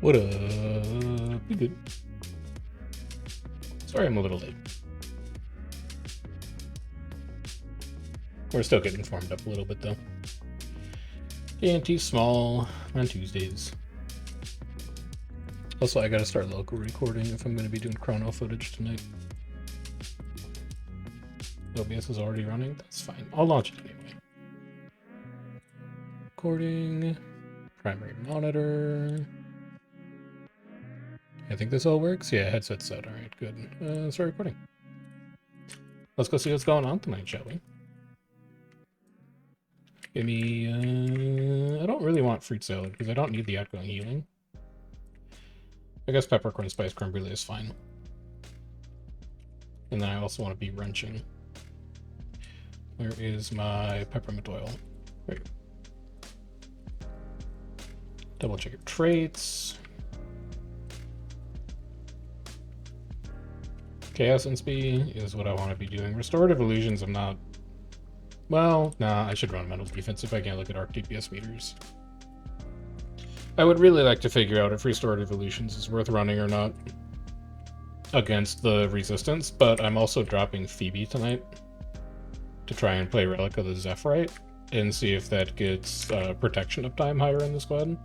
What up? Be good. Sorry I'm a little late. We're still getting formed up a little bit though. TNT small on Tuesdays. Also, I gotta start local recording if I'm gonna be doing chrono footage tonight. OBS is already running, that's fine. I'll launch it anyway. Recording, primary monitor. I think this all works. Yeah, headset's set. All right, good. Start recording. Let's go see what's going on tonight, shall we? Give me, I don't really want fruit salad because I don't need the outgoing healing. I guess peppercorn spice creme brulee is fine. And then I also want to be wrenching. Where is my peppermint oil? Right. Double check your traits. Chaos and speed is what I want to be doing. Restorative illusions I'm not... Well, nah, I should run mental defense if I can't look at arc DPS meters. I would really like to figure out if restorative illusions is worth running or not against the resistance, but I'm also dropping Phoebe tonight to try and play Relic of the Zephyrite and see if that gets protection uptime higher in the squad.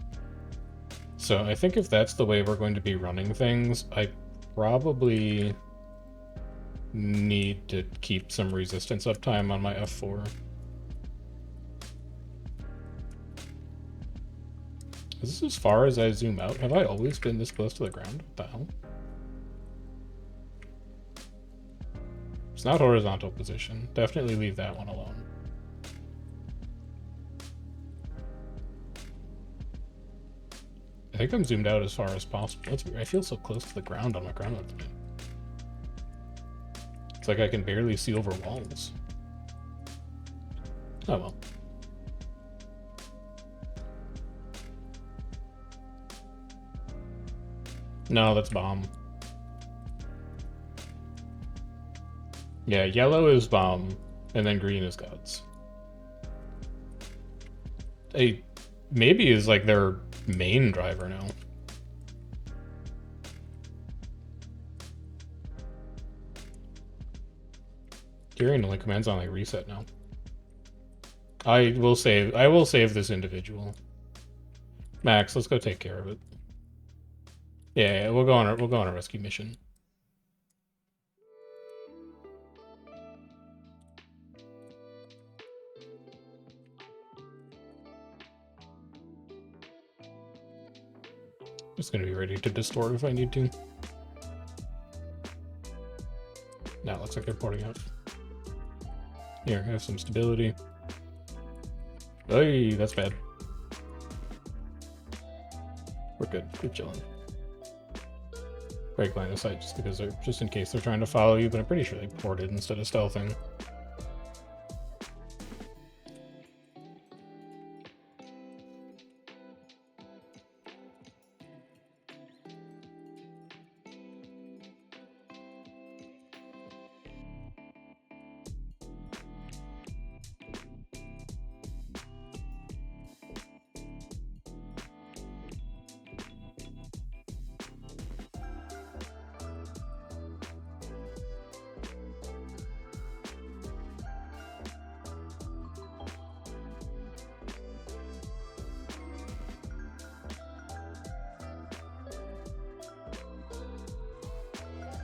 So I think if that's the way we're going to be running things, I probably need to keep some resistance uptime on my F4. Is this as far as I zoom out? Have I always been this close to the ground? What the hell? It's not horizontal position. Definitely leave that one alone. I think I'm zoomed out as far as possible. That's weird. I feel so close to the ground on my ground ultimate. It's like I can barely see over walls. Oh well. No, that's bomb. Yeah, yellow is bomb, and then green is gods. Maybe is like their main driver now. Tyrion only commands on like reset now. I will save this individual. Max, let's go take care of it. Yeah, we'll go on a rescue mission. Just gonna be ready to distort if I need to. Now it looks like they're porting out. Here, have some stability. Hey, that's bad. We're good. We're chilling. Break line of sight just in case they're trying to follow you, but I'm pretty sure they ported instead of stealthing.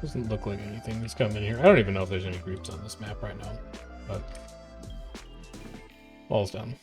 Doesn't look like anything's coming here. I don't even know if there's any groups on this map right now, but wall's down.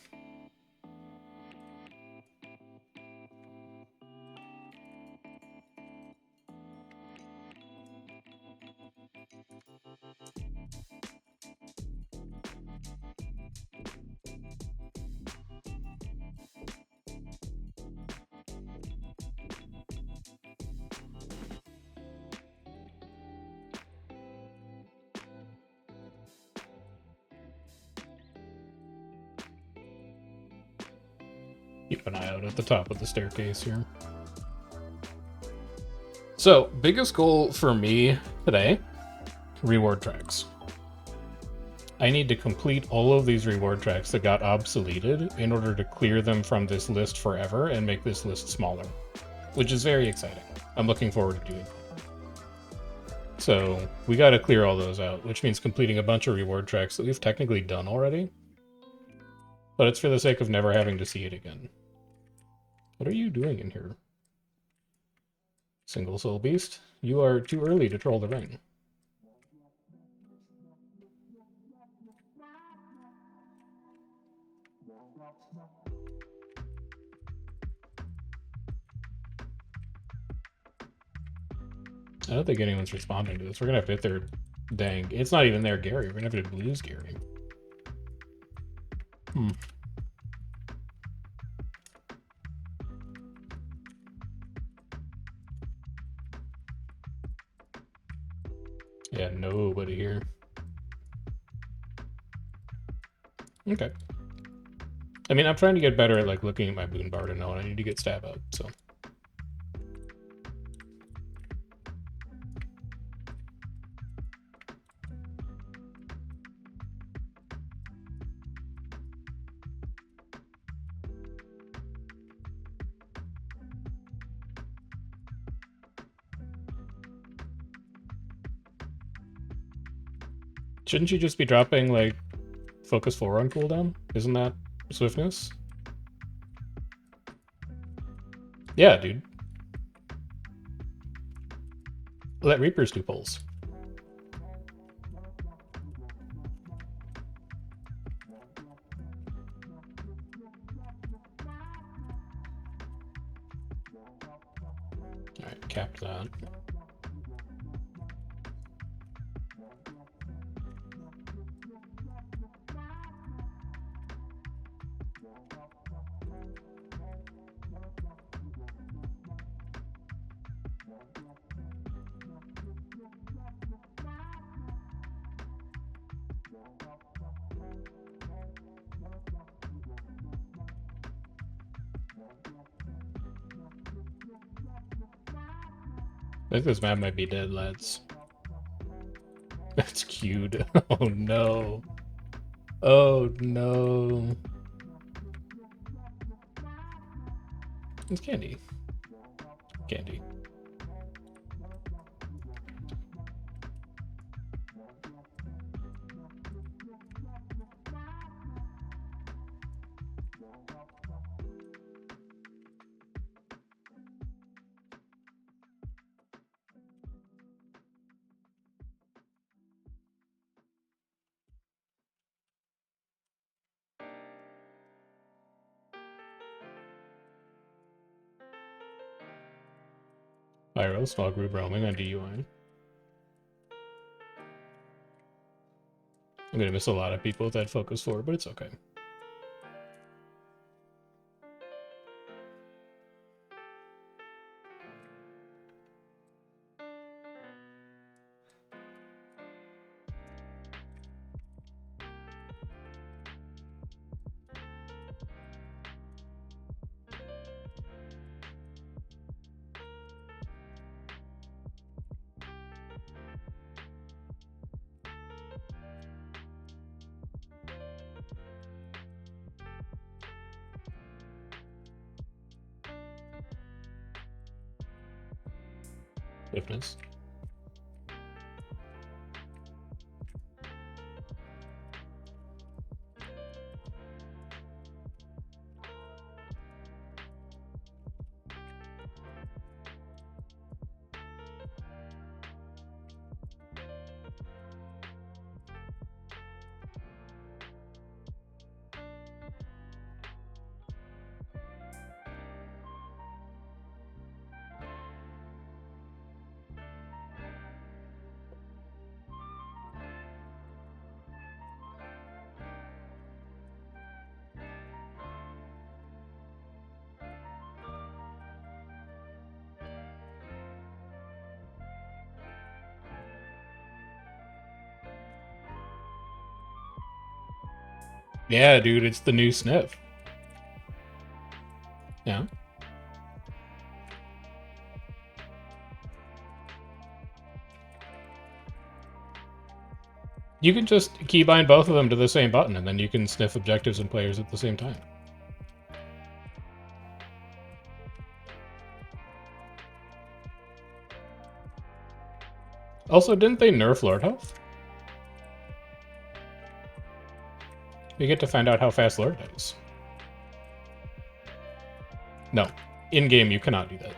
Keep an eye out at the top of the staircase here. So, biggest goal for me today, reward tracks. I need to complete all of these reward tracks that got obsoleted in order to clear them from this list forever and make this list smaller. which is very exciting. I'm looking forward to doing that. So we got to clear all those out, which means completing a bunch of reward tracks that we've technically done already. But it's for the sake of never having to see it again. What are you doing in here? Single soul beast, you are too early to troll the ring. I don't think anyone's responding to this. We're gonna have to hit their dang. It's not even their Gary. We're gonna have to lose Gary. Yeah, nobody here. Okay. I mean, I'm trying to get better at like looking at my boon bar to know when I need to get stab out, so. Shouldn't you just be dropping, like, focus 4 on cooldown? Isn't that swiftness? Yeah, dude. Let Reapers do pulls. Alright, cap that. I think this map might be dead, lads. That's cute. Oh no. Oh no. It's Candy. Candy. Pyro, small group roaming on DUI. I'm gonna miss a lot of people with that focus 4, but it's okay. Swiftness. Yeah, dude, it's the new sniff. Yeah. You can just keybind both of them to the same button, and then you can sniff objectives and players at the same time. Also, didn't they nerf Lord Health? We get to find out how fast Lord dies. No. In-game, you cannot do that.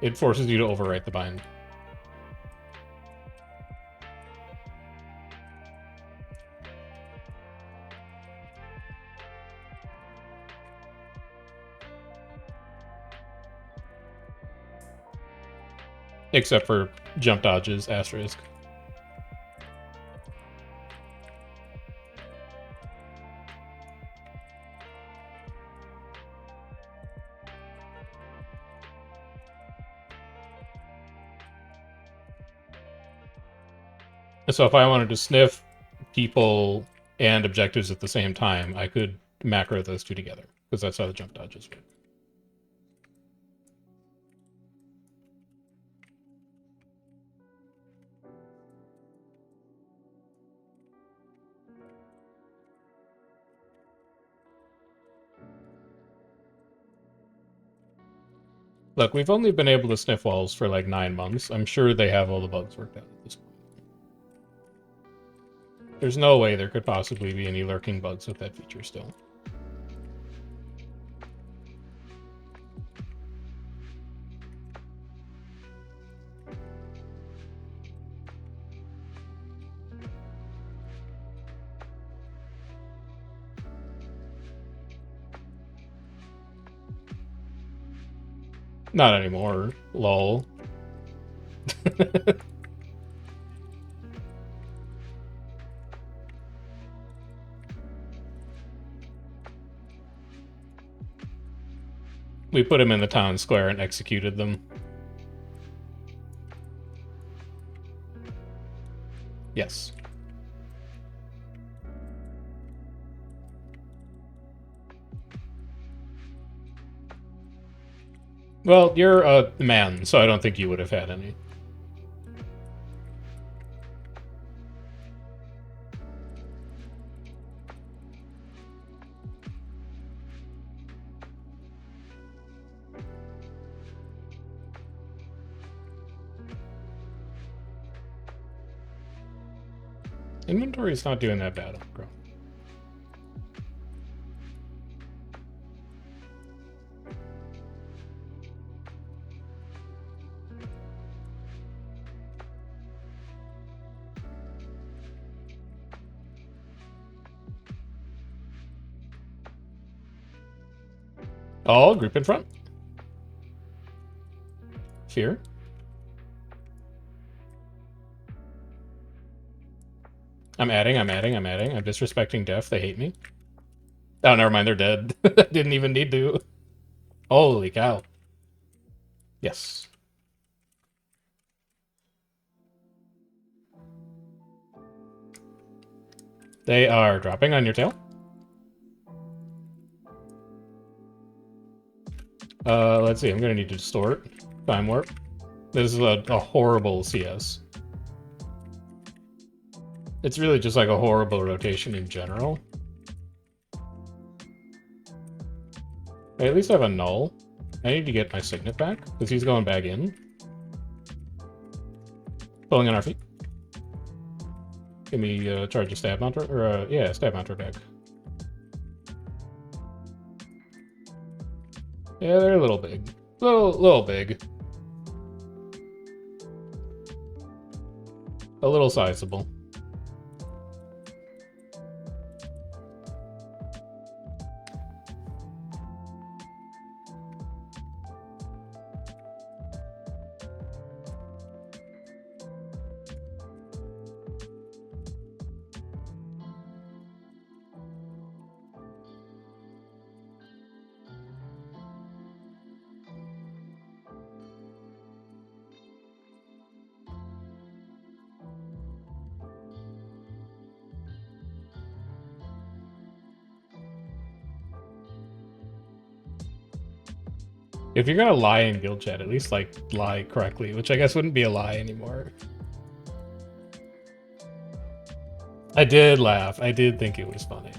It forces you to overwrite the bind. Except for jump dodges, asterisk. So if I wanted to sniff people and objectives at the same time, I could macro those two together, because that's how the jump dodges work. Look, we've only been able to sniff walls for like 9 months. I'm sure they have all the bugs worked out at this point. There's no way there could possibly be any lurking bugs with that feature still. Not anymore. Lol. We put him in the town square and executed them. Yes. Well, you're a man, so I don't think you would have had any. Inventory is not doing that bad, bro. Oh, group in front. Fear. I'm adding. I'm disrespecting Def. They hate me. Oh, never mind. They're dead. Didn't even need to. Holy cow. Yes. They are dropping on your tail. Let's see. I'm going to need to distort. Time warp. This is a horrible CS. It's really just like a horrible rotation in general. I at least have a null. I need to get my signet back, because he's going back in. Pulling on our feet. Give me charge a stab mounter, or yeah, stab mounter back. Yeah, they're a little big. Little big. A little sizable. If you're gonna lie in guild chat, at least, like, lie correctly, which I guess wouldn't be a lie anymore. I did laugh. I did think it was funny.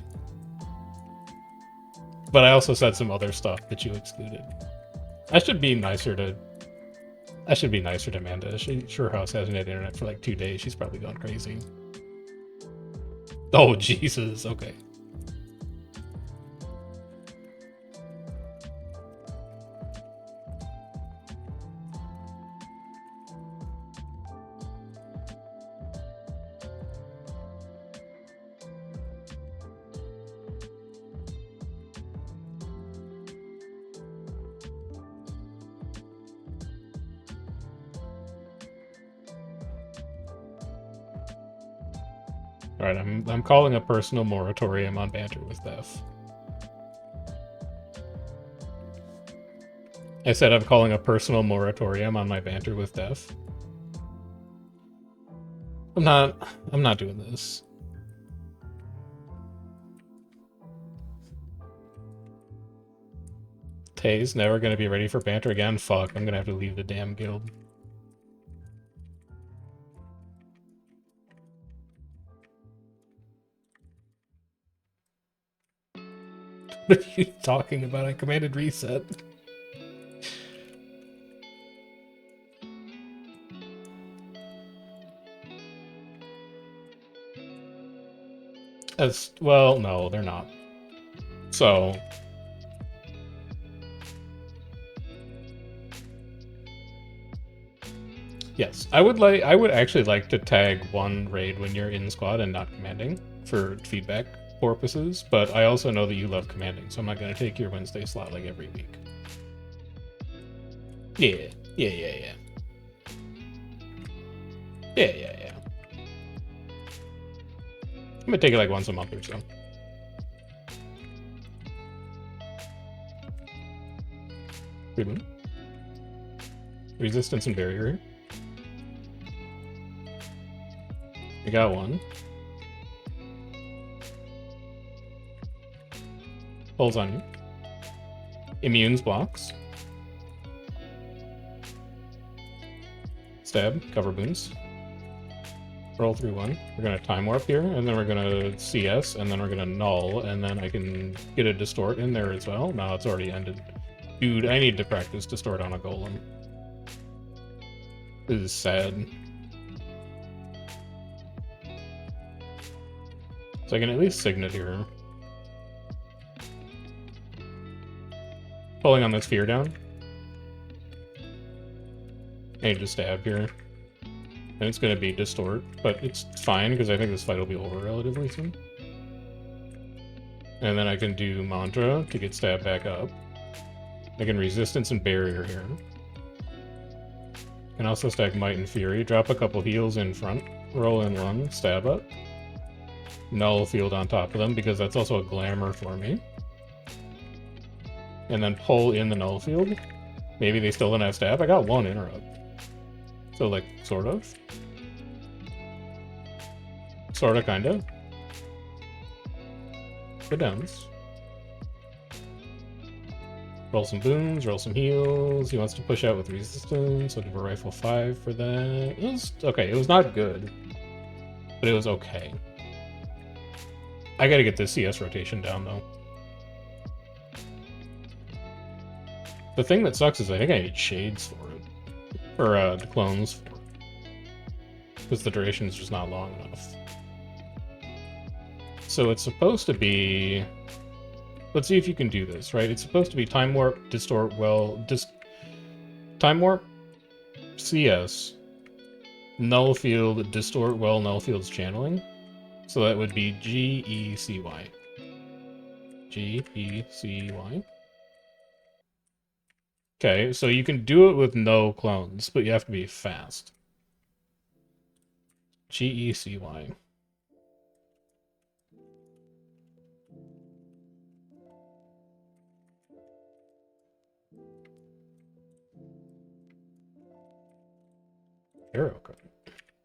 But I also said some other stuff that you excluded. I should be nicer to I should be nicer to Amanda. Her house hasn't had internet for like 2 days. She's probably gone crazy. Oh, Jesus. Okay. Alright, I'm calling a personal moratorium on banter with Beth. I said I'm calling a personal moratorium on my banter with Def. I'm not doing this. Tay's never gonna be ready for banter again? Fuck, I'm gonna have to leave the damn guild. What are you talking about? I commanded reset. As well, no, they're not. So yes, I would actually like to tag one raid when you're in squad and not commanding for feedback purposes, but I also know that you love commanding, so I'm not gonna take your Wednesday slot like every week. Yeah. Yeah. I'm gonna take it like once a month or so. Reboot. Resistance and barrier. I got one. Pulls on you. Immunes blocks. Stab, cover boons. Roll through one. We're gonna time warp here, and then we're gonna CS, and then we're gonna null, and then I can get a distort in there as well. No, it's already ended. Dude, I need to practice distort on a golem. This is sad. So I can at least signet here. Pulling on this fear down. I need to stab here. And it's going to be distort, but it's fine because I think this fight will be over relatively soon. And then I can do mantra to get stabbed back up. I can resistance and barrier here. Can also stack might and fury. Drop a couple heals in front. Roll in one, stab up. Null field on top of them because that's also a glamour for me. And then pull in the null field. Maybe they still don't have stab. I got one interrupt. So, like, sort of. Sorta, kinda. Good downs. Roll some boons, roll some heals. He wants to push out with resistance. I'll give a rifle 5 for that. It was okay. It was not good, but it was okay. I gotta get this CS rotation down, though. The thing that sucks is I think I need shades for it. Or, the clones for it. Because the duration is just not long enough. So it's supposed to be... Let's see if you can do this, right? It's supposed to be time warp, distort well, time warp, CS, null field, distort well, null field's channeling. So that would be GECY. GECY. Okay, so you can do it with no clones, but you have to be fast. GECY. Arrow code.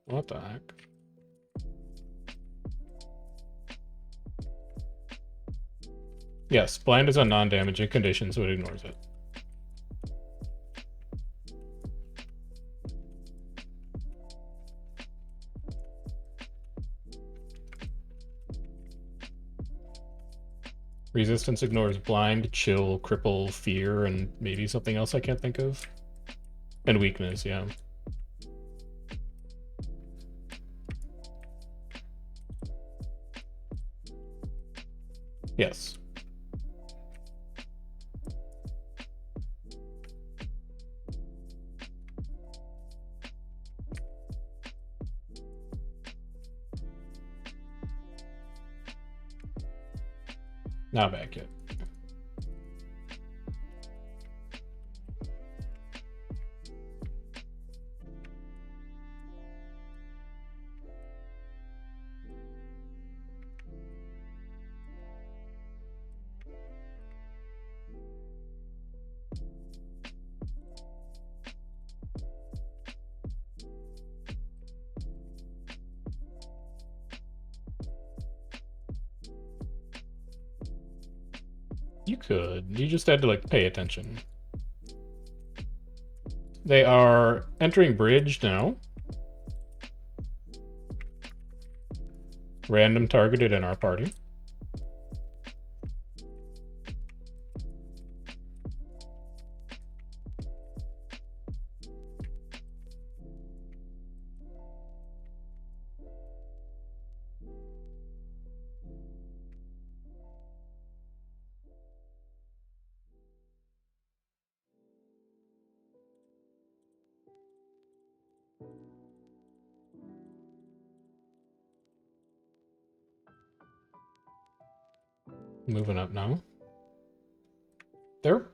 What the heck? Yes, blind is a non-damaging condition, so it ignores it. Resistance ignores blind, chill, cripple, fear, and maybe something else I can't think of. And weakness, yeah. Yes. Not back yet. You could. You just had to, like, pay attention. They are entering bridge now. Random targeted in our party. Moving up now. They're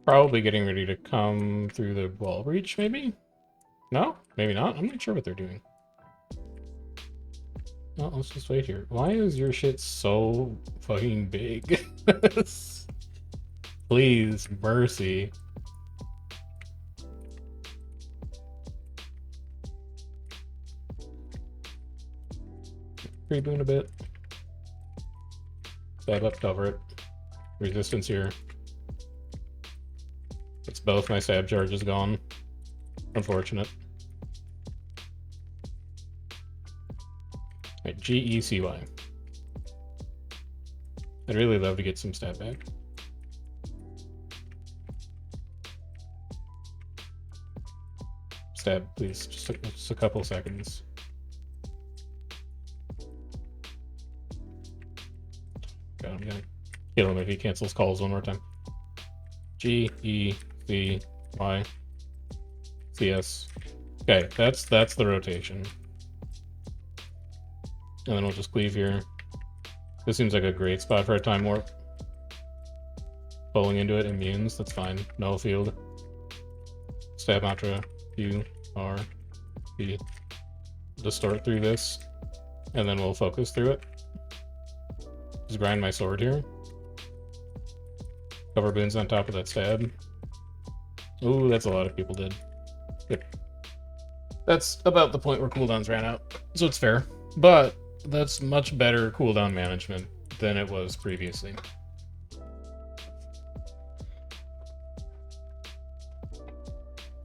probably getting ready to come through the wall breach, maybe? No? Maybe not? I'm not sure what they're doing. Well, let's just wait here. Why is your shit so fucking big? Please, mercy. Reboot a bit. Stab up, cover it. Resistance here. It's both my stab charges gone. Unfortunate. Right, GECY. I'd really love to get some stab back. Stab, please. Just a couple seconds. God, I'm gonna kill him if he cancels calls one more time. GECY. CS. Okay, that's the rotation. And then we'll just cleave here. This seems like a great spot for a time warp. Bowling into it, immunes, that's fine. No field. Stab mantra, Q, R, B. Distort through this, and then we'll focus through it. Just grind my sword here. Cover boons on top of that stab. Ooh, that's a lot of people did. Good. That's about the point where cooldowns ran out, so it's fair. But that's much better cooldown management than it was previously.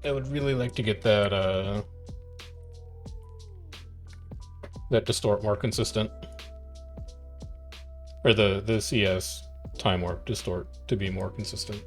I would really like to get that that distort more consistent. Or the CS time warp distort to be more consistent.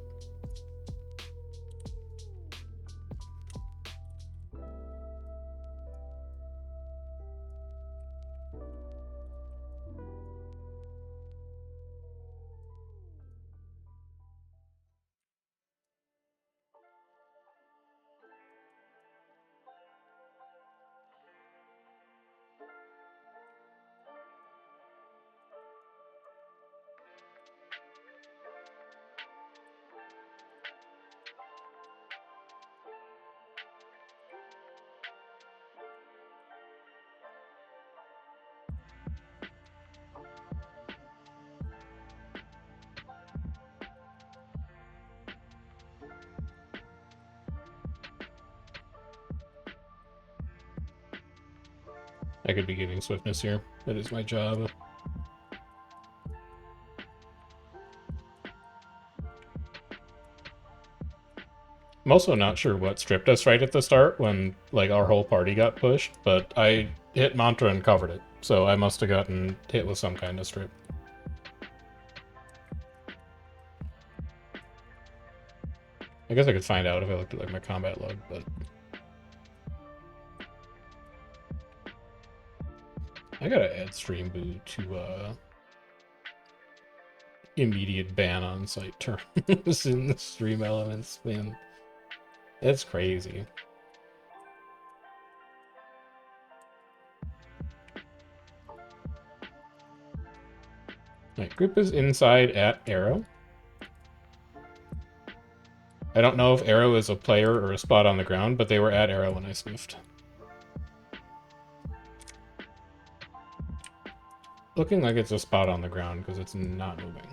I could be giving swiftness here. That is my job. I'm also not sure what stripped us right at the start when, like, our whole party got pushed, but I hit mantra and covered it, so I must have gotten hit with some kind of strip. I guess I could find out if I looked at like my combat log, but I gotta add stream boot to immediate ban on site terms in the stream elements, man. It's crazy. Right, group is inside at arrow. I don't know if arrow is a player or a spot on the ground, but they were at arrow when I sniffed. Looking like it's a spot on the ground because it's not moving.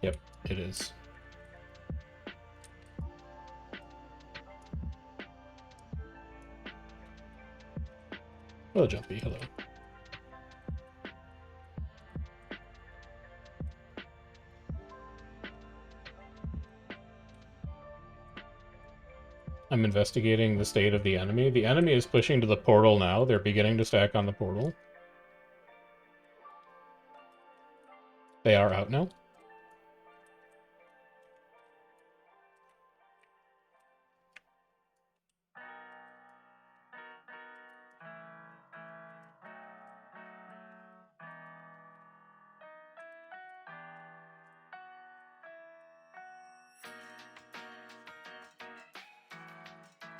Yep, it is. Hello, Jumpy. Hello. I'm investigating the state of the enemy. The enemy is pushing to the portal now. They're beginning to stack on the portal. They are out now.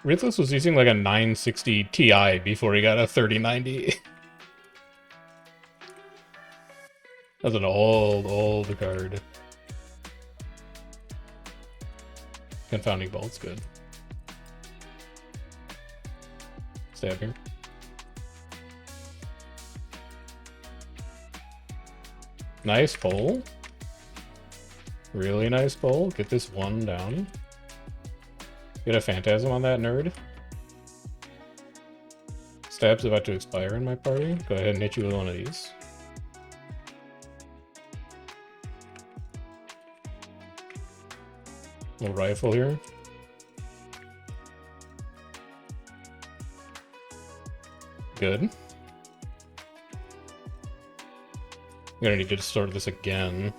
Ruthless was using like a 960 Ti before he got a 3090. That's an old card. Confounding bolt's good. Stab here. Nice pull. Really nice pull. Get this one down. Get a phantasm on that nerd. Stab's about to expire in my party. Go ahead and hit you with one of these. Little rifle here. Good. I'm gonna need to distort this again.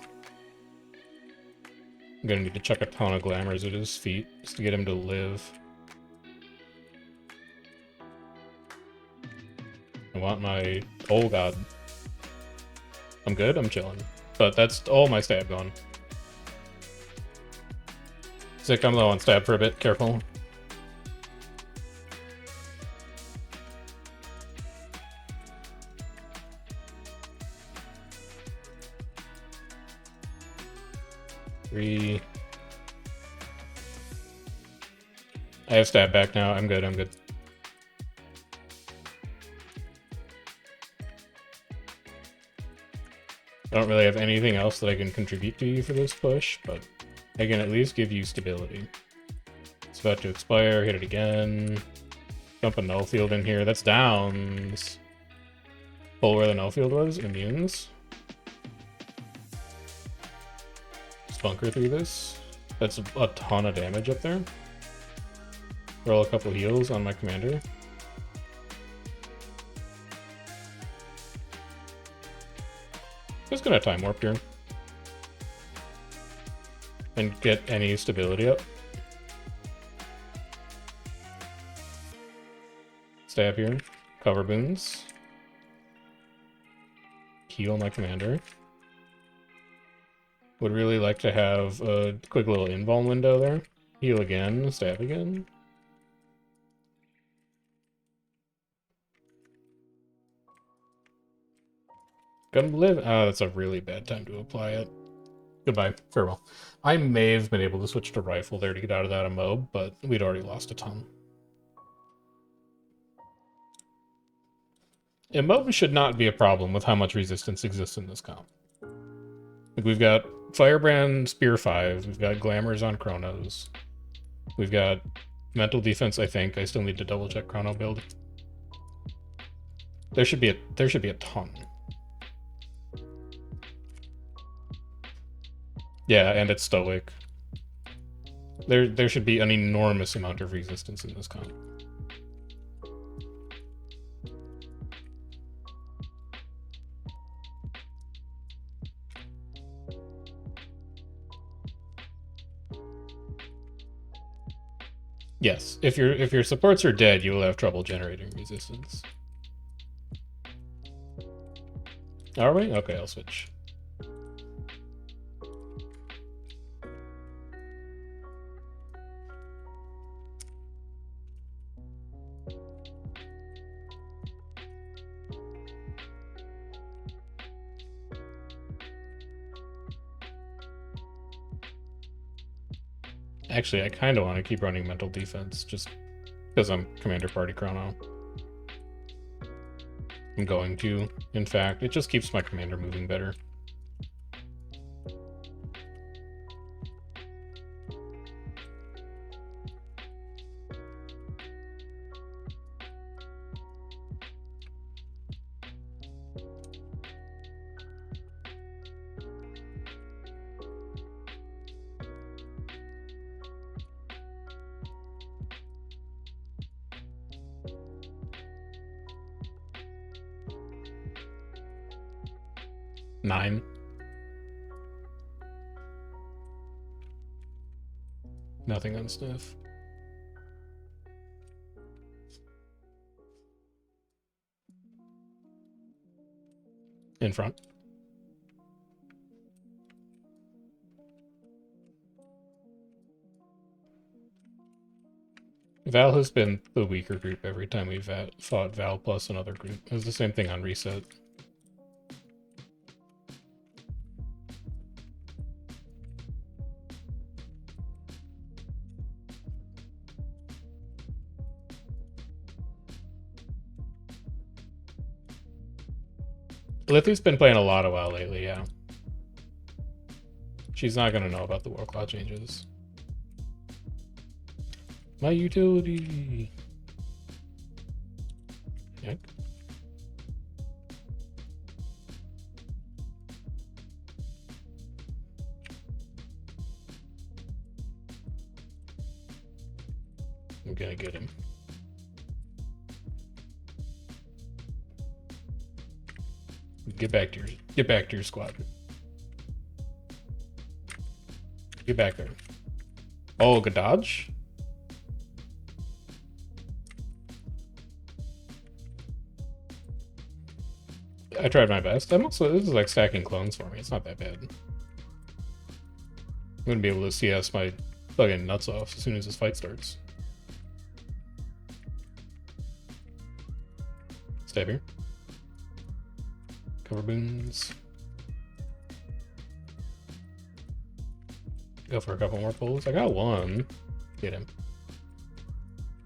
I'm gonna need to chuck a ton of glamours at his feet just to get him to live. I want my... Oh god. I'm good, I'm chilling. But that's all my stab gone. Sick, I'm low on stab for a bit, careful. Three. I have stab back now, I'm good, I'm good. I don't really have anything else that I can contribute to you for this push, but I can at least give you stability. It's about to expire, hit it again. Dump a null field in here, that's downs. Pull where the null field was, immunes. Just bunker through this. That's a ton of damage up there. Roll a couple heals on my commander. Just gonna time warp here. And get any stability up. Stab here. Cover boons. Heal my commander. Would really like to have a quick little invuln window there. Heal again, stab again. Gonna live. That's a really bad time to apply it. Goodbye. Farewell. I may have been able to switch to rifle there to get out of that mob, but we'd already lost a ton. A mob should not be a problem with how much resistance exists in this comp. Like we've got Firebrand Spear 5, we've got Glamours on Chronos, we've got Mental Defense, I think. I still need to double check Chrono build. There should be a ton. Yeah, and it's Stoic. There should be an enormous amount of resistance in this comp. Yes, if your supports are dead, you will have trouble generating resistance. Are we? Okay, I'll switch. Actually, I kind of want to keep running mental defense, just because I'm Commander Party Chrono. I'm going to. In fact, it just keeps my commander moving better. Nine. Nothing on sniff. In front. Val has been the weaker group every time we've fought Val plus another group. It was the same thing on reset. Lithy's been playing a lot of WoW lately, yeah. She's not gonna know about the War Claw changes. My utility. Yank. I'm gonna get him. Get back to your squad. Get back there. Oh, good dodge. I tried my best. I'm also, this is like stacking clones for me. It's not that bad. I'm gonna be able to CS my fucking nuts off as soon as this fight starts. Stab here. Cover boons. Go for a couple more pulls. I got one. Get him.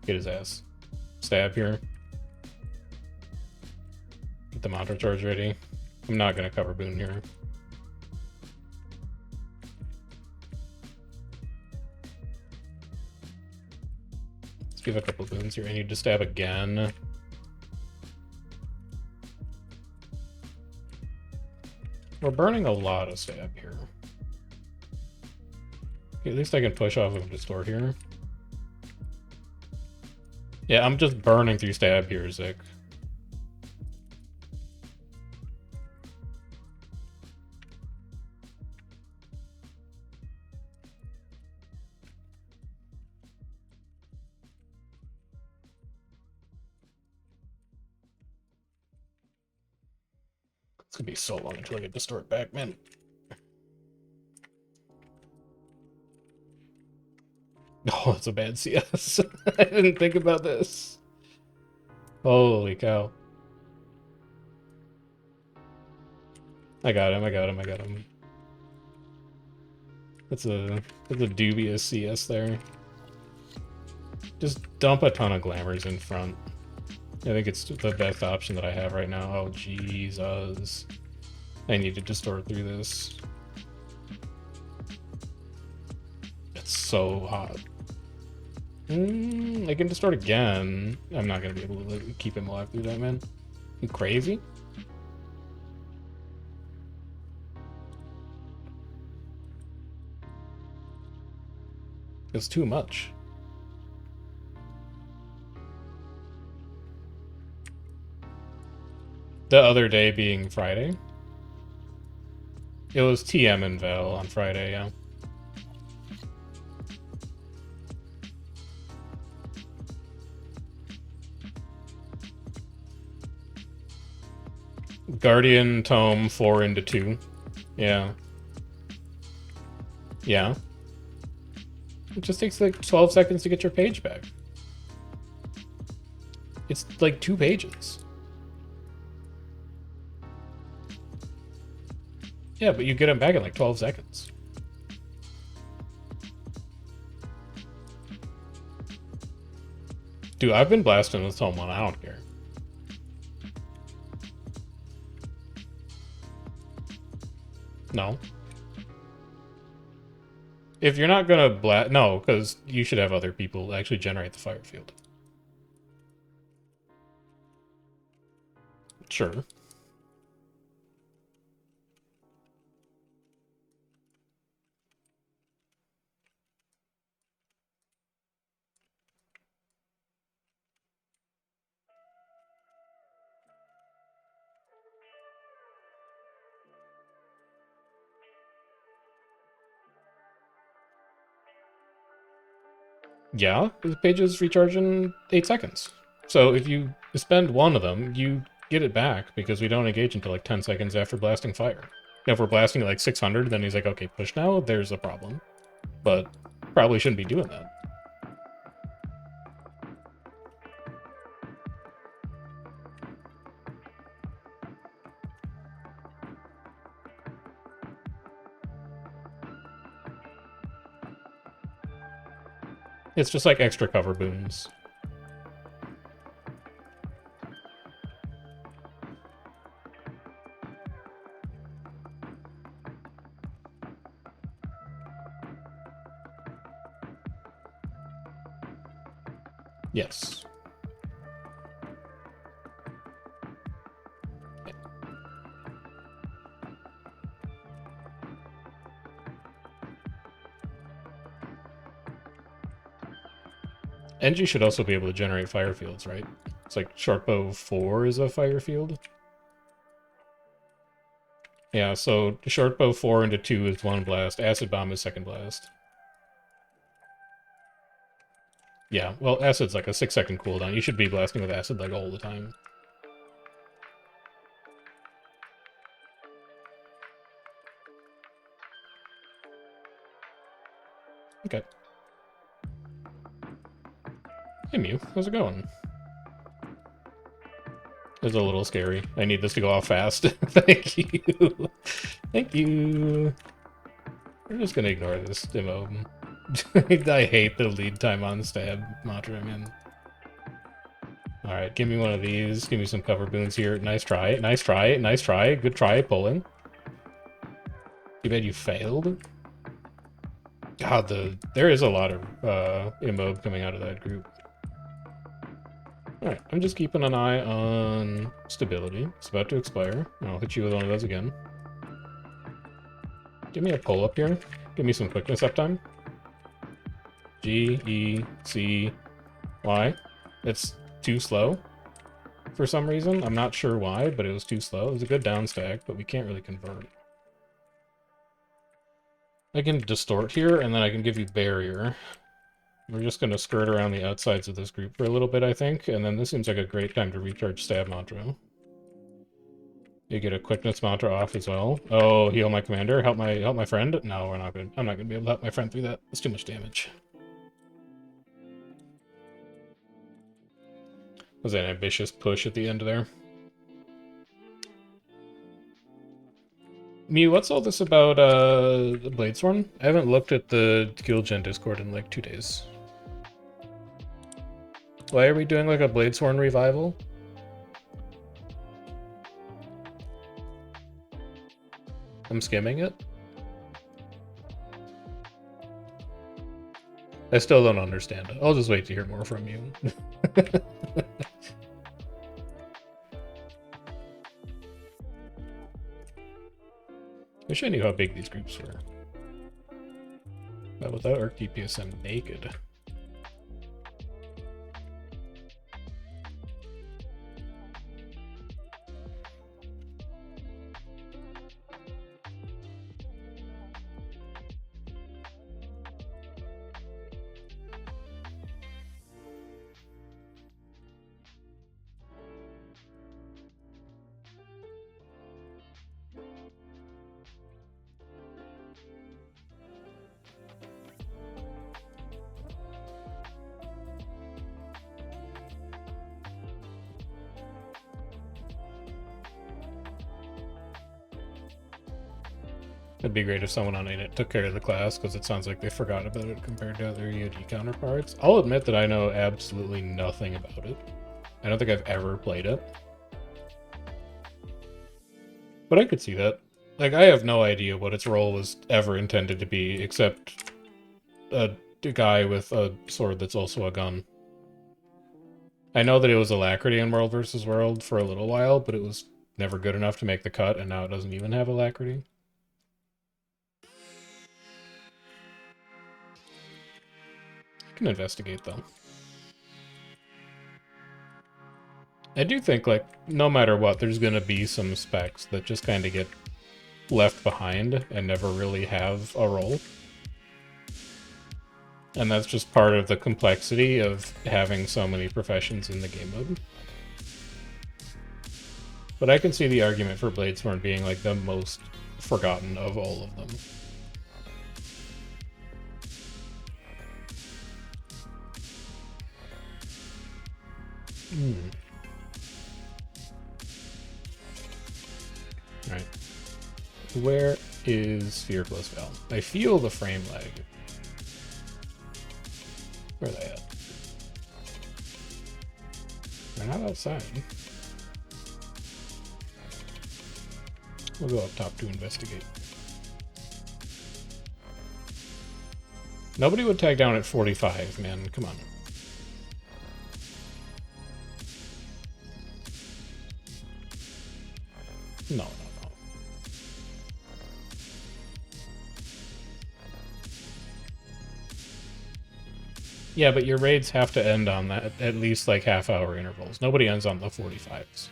Get his ass. Stab here. Get the Mantra Charge ready. I'm not gonna cover boon here. Let's give a couple boons here. I need to stab again. We're burning a lot of stab here. Okay, at least I can push off of Distort here. Yeah, I'm just burning through stab here, Zik. It's gonna be so long until I get Distort back, man. Oh, it's a bad CS. I didn't think about this. Holy cow. I got him. That's a dubious CS there. Just dump a ton of glamours in front. I think it's the best option that I have right now. Oh, Jesus. I need to distort through this. It's so hot. I can distort again. I'm not going to be able to keep him alive through that, man. You crazy? It's too much. The other day being Friday. It was TM and Vel on Friday, yeah. Guardian Tome 4 into 2. Yeah. Yeah. It just takes like 12 seconds to get your page back. It's like 2 pages. Yeah, but you get them back in like 12 seconds. Dude, I've been blasting with Tome 1. I don't care. No. If you're not gonna blast... No, because you should have other people actually generate the fire field. Sure. Yeah, the pages recharge in 8 seconds. So if you spend one of them, you get it back because we don't engage until like 10 seconds after blasting fire. Now, if we're blasting at like 600, then he's like, okay, push now, there's a problem. But probably shouldn't be doing that. It's just like extra cover boons. Yes. NG should also be able to generate fire fields, right? It's like Shortbow 4 is a fire field. Yeah, so Shortbow 4 into 2 is 1 blast. Acid Bomb is 2nd blast. Yeah, well, Acid's like a 6-second cooldown. You should be blasting with Acid like all the time. Okay. Hey Mew, how's it going? It's a little scary. I need this to go off fast. Thank you. Thank you. We're just gonna ignore this demo. I hate the lead time on stab mantra, man. Alright, give me one of these. Give me some cover boons here. Nice try. Nice try. Nice try. Good try pulling. Too bad you failed. God, there is a lot of immob coming out of that group. Alright, I'm just keeping an eye on stability. It's about to expire. I'll hit you with one of those again. Give me a pull up here. Give me some quickness uptime. G, E, C, Y. It's too slow for some reason. I'm not sure why, but it was too slow. It was a good down stack, but we can't really convert. I can distort here, and then I can give you barrier. We're just going to skirt around the outsides of this group for a little bit, I think, and then this seems like a great time to recharge stab mantra. You get a quickness mantra off as well. Oh, heal my commander, help my friend. No, we're not good. I'm not gonna be able to help my friend through that. That's too much damage. Was that an ambitious push at the end there? Mew, what's all this about the Bladesworn? I haven't looked at the Guildgen Discord in like 2 days. Why are we doing like a Bladesworn revival? I'm skimming it. I still don't understand it. I'll just wait to hear more from you. Wish I knew how big these groups were. But without Arc DPS, I'm naked. It'd be great if someone on it took care of the class, because it sounds like they forgot about it compared to other EOD counterparts. I'll admit that I know absolutely nothing about it. I don't think I've ever played it. But I could see that. Like, I have no idea what its role was ever intended to be, except a guy with a sword that's also a gun. I know that it was Alacrity in World vs. World for a little while, but it was never good enough to make the cut, and now it doesn't even have Alacrity. I can investigate, though. I do think, like, no matter what, there's gonna be some specs that just kind of get left behind and never really have a role. And that's just part of the complexity of having so many professions in the game mode. But I can see the argument for Bladesworn being, like, the most forgotten of all of them. Alright. Where is Fear Plus Val? I feel the frame lag. Where are they at? They're not outside. We'll go up top to investigate. Nobody would tag down at 45, man. Come on. No, no, no. Yeah, but your raids have to end on that at least like half-hour intervals. Nobody ends on the 45s.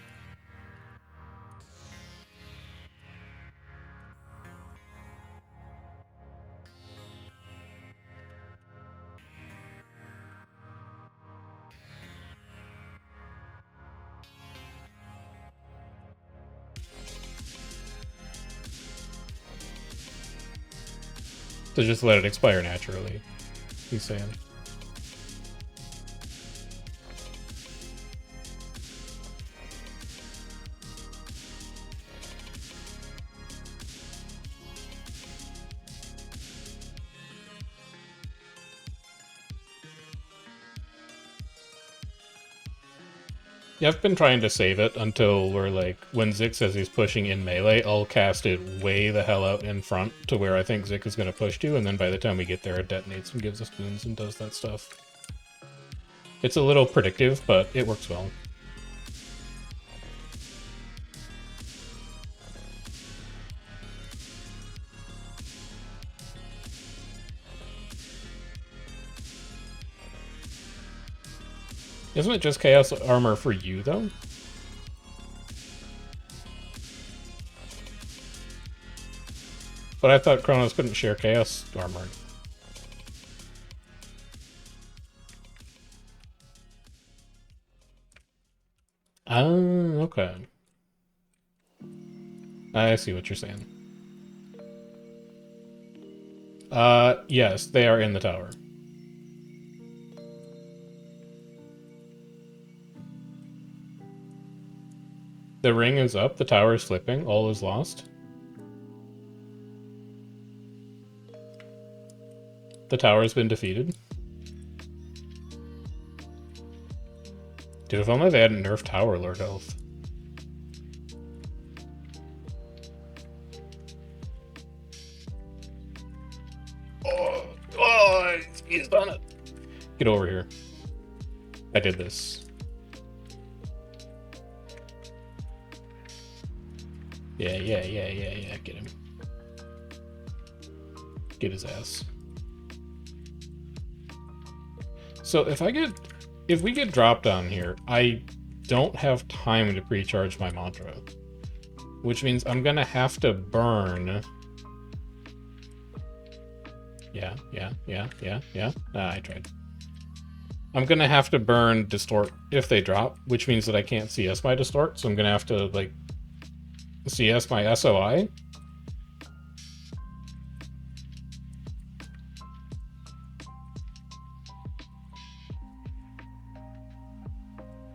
So just let it expire naturally, he's saying. Yeah, I've been trying to save it until we're like, when Zik says he's pushing in melee, I'll cast it way the hell out in front to where I think Zik is going to push to, and then by the time we get there, it detonates and gives us boons and does that stuff. It's a little predictive, but it works well. Isn't it just Chaos Armor for you, though? But I thought Chronos couldn't share Chaos Armor. Oh, okay. I see what you're saying. Yes, they are in the tower. The ring is up, the tower is flipping, all is lost. The tower has been defeated. Dude, if only they hadn't nerfed Tower Lord health. Oh, he's done it. Get over here. I did this. Yeah, get him. Get his ass. So if we get dropped on here, I don't have time to pre-charge my mantra. Which means I'm gonna have to burn. Yeah. I tried. I'm gonna have to burn Distort if they drop, which means that I can't CS my Distort, so I'm gonna have to, like, CS my SOI.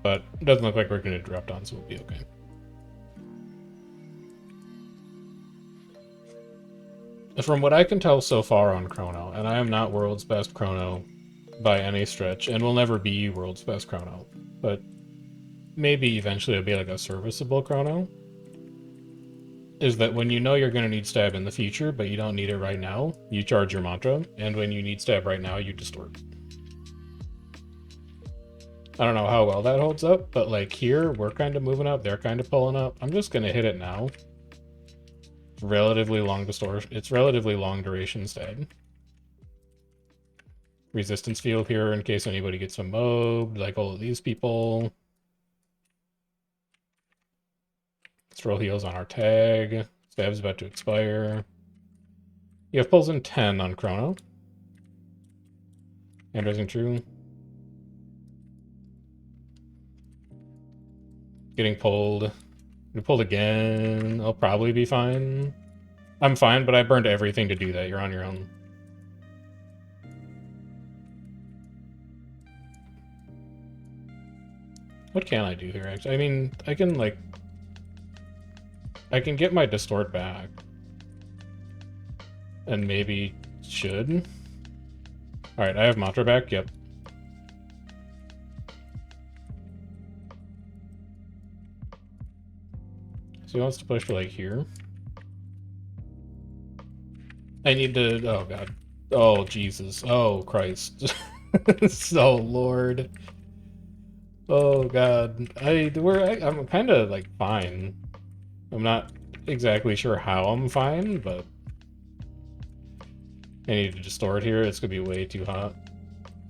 But it doesn't look like we're gonna drop down, so we'll be okay. from what I can tell so far on Chrono, and I am not world's best Chrono by any stretch, and will never be world's best Chrono, but maybe eventually it'll be like a serviceable Chrono, is that when you know you're going to need stab in the future, but you don't need it right now, you charge your mantra, and when you need stab right now, you distort. I don't know how well that holds up, but like here, we're kind of moving up, they're kind of pulling up. I'm just going to hit it now. Relatively long distortion. It's relatively long duration stab. Resistance field here in case anybody gets mobbed, like all of these people. Throw heals on our tag. Stab's about to expire. You have pulls in 10 on Chrono. And Rising True. Getting pulled. We pulled again. I'll probably be fine. I'm fine, but I burned everything to do that. You're on your own. What can I do here, actually? I mean, I can, like... I can get my distort back. And maybe should. Alright, I have mantra back, yep. So he wants to push to, like, here. I need to... Oh, God. Oh, Jesus. Oh, Christ. Oh, Lord. Oh, God. I'm kind of, like, fine. I'm not exactly sure how I'm fine, but... I need to distort here. It's gonna be way too hot.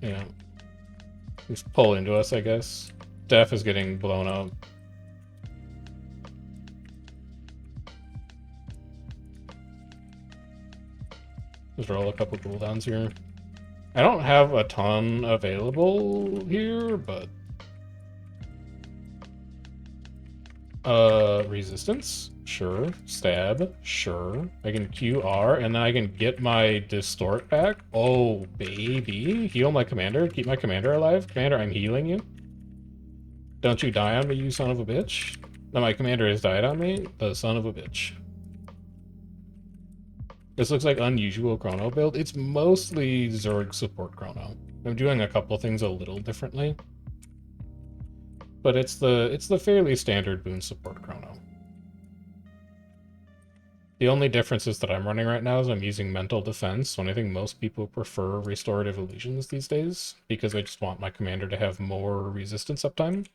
Yeah. Just pull into us, I guess. Def is getting blown up. Just roll a couple cooldowns here. I don't have a ton available here, but... Resistance? Sure. Stab? Sure. I can QR, and then I can get my distort back? Oh, baby. Heal my commander? Keep my commander alive? Commander, I'm healing you. Don't you die on me, you son of a bitch. No, my commander has died on me? The son of a bitch. This looks like unusual Chrono build. It's mostly Zerg support Chrono. I'm doing a couple things a little differently. But it's the fairly standard boon support Chrono. The only difference is that I'm running right now is I'm using mental defense, when I think most people prefer restorative illusions these days, because I just want my commander to have more resistance uptime.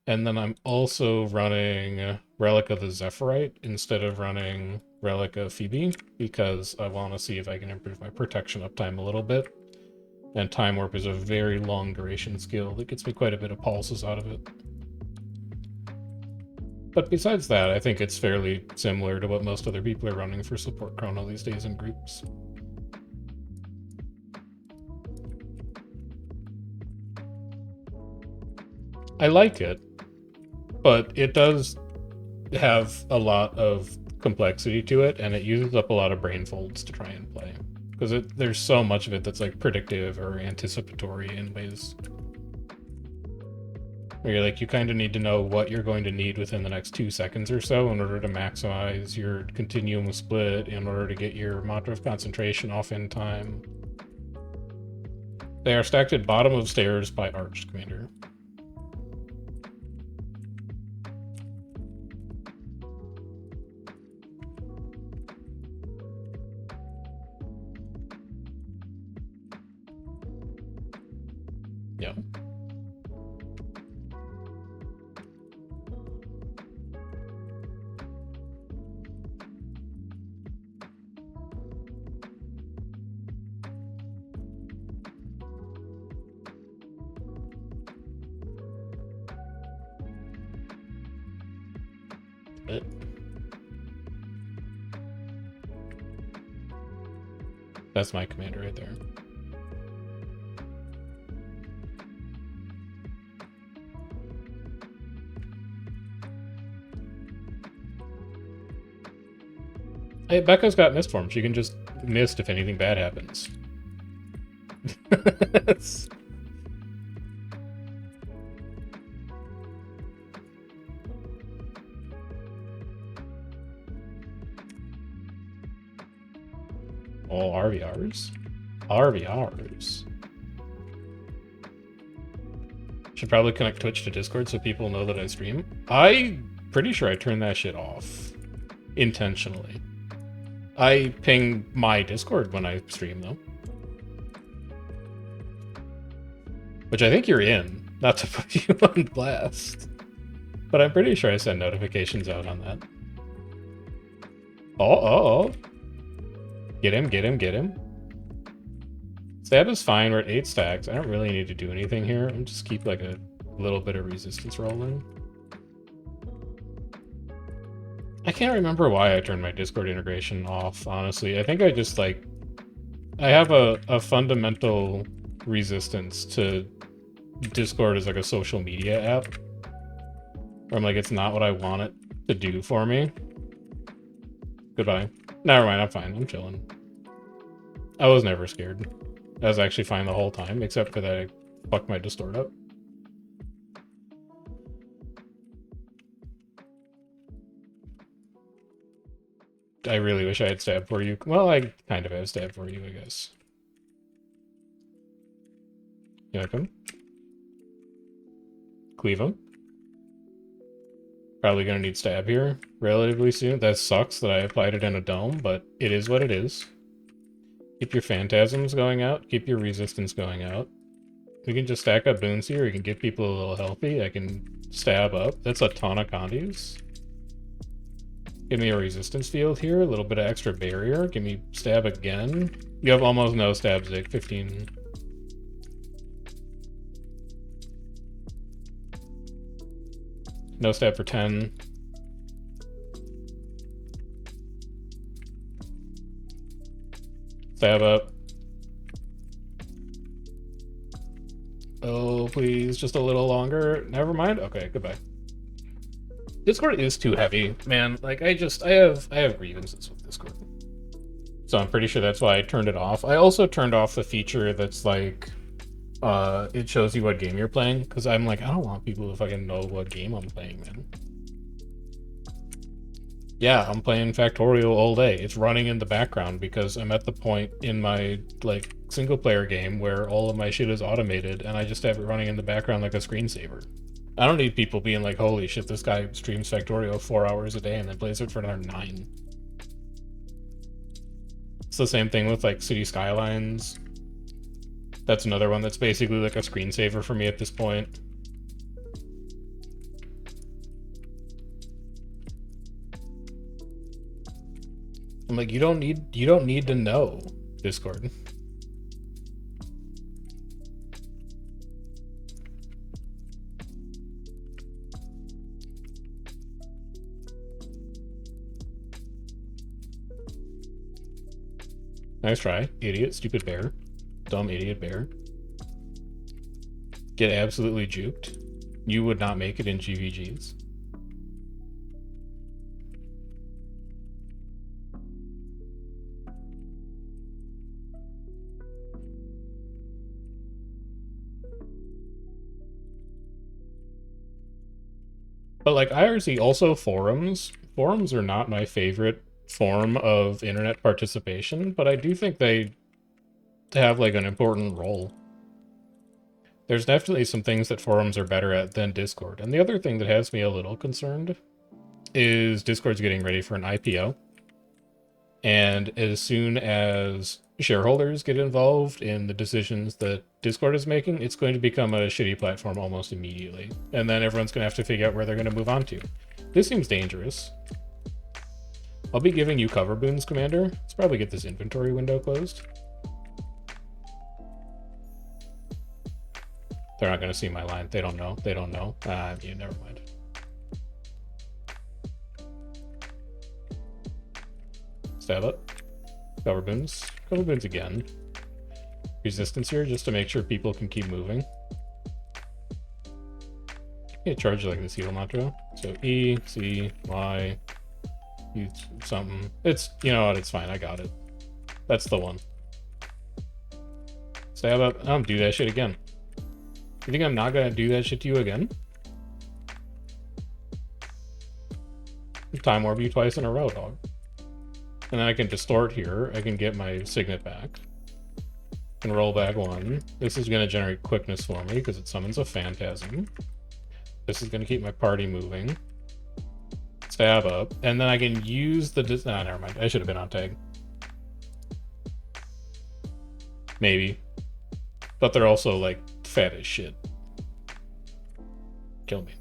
And then I'm also running Relic of the Zephyrite instead of running Relic of Phoebe, because I want to see if I can improve my protection uptime a little bit. And Time Warp is a very long duration skill that gets me quite a bit of pulses out of it. But besides that, I think it's fairly similar to what most other people are running for support Chrono these days in groups. I like it, but it does have a lot of complexity to it, and it uses up a lot of brain folds to try and play. Because there's so much of it that's like predictive or anticipatory in ways. Where you're like, you kind of need to know what you're going to need within the next 2 seconds or so in order to maximize your continuum split, in order to get your mantra of concentration off in time. They are stacked at bottom of stairs by Arch, Commander. Yeah. That's my commander right there. Hey, Becca's got mist form. She can just mist if anything bad happens. All RVRs. RVRs. Should probably connect Twitch to Discord so people know that I stream. I'm pretty sure I turned that shit off. Intentionally. I ping my Discord when I stream, though. Which I think you're in. Not to put you on blast. But I'm pretty sure I send notifications out on that. Oh. Get him, get him, get him. Stab is fine, we're at 8 stacks. I don't really need to do anything here. I'm just keep like a little bit of resistance rolling. I can't remember why I turned my Discord integration off, honestly. I think I just like... I have a fundamental resistance to Discord as like a social media app. Where I'm like, it's not what I want it to do for me. Goodbye. Never mind, I'm fine. I'm chilling. I was never scared. I was actually fine the whole time, except for that I fucked my distort up. I really wish I had stab for you. Well, I kind of have stab for you, I guess. You like him? Cleave him. Probably gonna need stab here relatively soon. That sucks that I applied it in a dome, but it is what it is. Keep your phantasms going out. Keep your resistance going out. We can just stack up boons here. We can get people a little healthy. I can stab up. That's a ton of condues. Give me a resistance field here. A little bit of extra barrier. Give me stab again. You have almost no stab, Zig. 15. No stab for 10. Stab up. Oh, please, just a little longer. Never mind. Okay, goodbye. Discord is too heavy, man. Like, I have grievances with Discord. So I'm pretty sure that's why I turned it off. I also turned off the feature that's like, it shows you what game you're playing, because I'm like, I don't want people to fucking know what game I'm playing, man. Yeah, I'm playing Factorial all day. It's running in the background because I'm at the point in my, like, single-player game where all of my shit is automated, and I just have it running in the background like a screensaver. I don't need people being like, holy shit, this guy streams Factorial 4 hours a day and then plays it for another 9. It's the same thing with, like, City Skylines. That's another one that's basically like a screensaver for me at this point. I'm like, you don't need to know Discord. Nice try, idiot, stupid bear. Dumb idiot bear. Get absolutely juked. You would not make it in GVGs. But like IRC, also forums. Forums are not my favorite form of internet participation, but I do think they have like an important role. There's definitely some things that forums are better at than Discord. And the other thing that has me a little concerned is Discord's getting ready for an IPO. And as soon as shareholders get involved in the decisions that Discord is making, it's going to become a shitty platform almost immediately. And then everyone's going to have to figure out where they're going to move on to. This seems dangerous. I'll be giving you cover boons, Commander. Let's probably get this inventory window closed. They're not going to see my line. They don't know. They don't know. Yeah, never mind. Stab up. Cover boons. Cover boons again. Resistance here just to make sure people can keep moving. Yeah, charge like this heal mantra. So E, C, Y, U, something. It's, you know what, it's fine. I got it. That's the one. Stab up. I don't do that shit again. You think I'm not gonna do that shit to you again? Time warp you twice in a row, dog. And then I can distort here. I can get my signet back. And roll back 1. This is going to generate quickness for me because it summons a phantasm. This is going to keep my party moving. Stab up. And then I can use the... Ah, never mind. I should have been on tag. Maybe. But they're also, like, fat as shit. Kill me.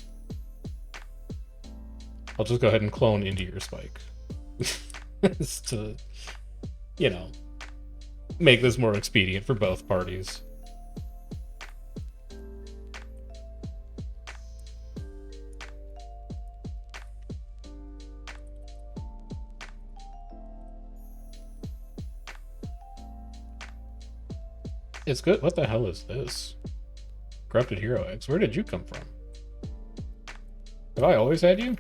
I'll just go ahead and clone into your spike. Just to, you know, make this more expedient for both parties. It's good. What the hell is this? Corrupted Hero X. Where did you come from? Have I always had you?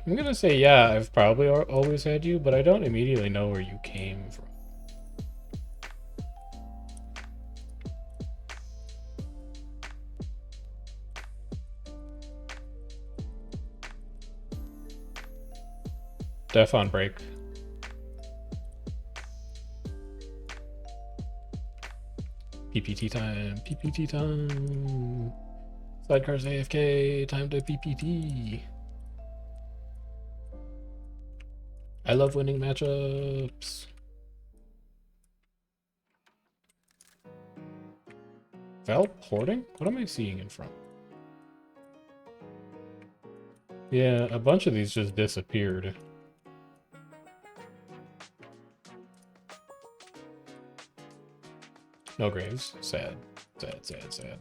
I'm gonna say, yeah, I've probably always had you, but I don't immediately know where you came from. Def on break. PPT time, PPT time. Sidecars AFK, time to PPT. I love winning matchups. Val porting? What am I seeing in front? Yeah, a bunch of these just disappeared. No graves. Sad. Sad, sad, sad.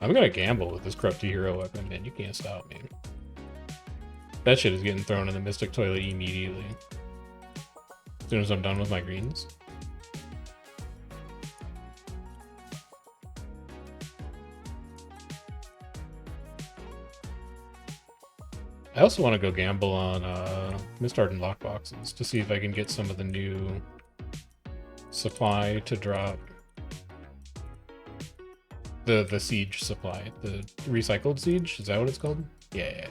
I'm gonna gamble with this corrupted hero weapon, man. You can't stop me. That shit is getting thrown in the Mystic Toilet immediately. As soon as I'm done with my greens. I also want to go gamble on Misthardened lockboxes to see if I can get some of the new supply to drop. The siege supply. The recycled siege? Is that what it's called? Yeah.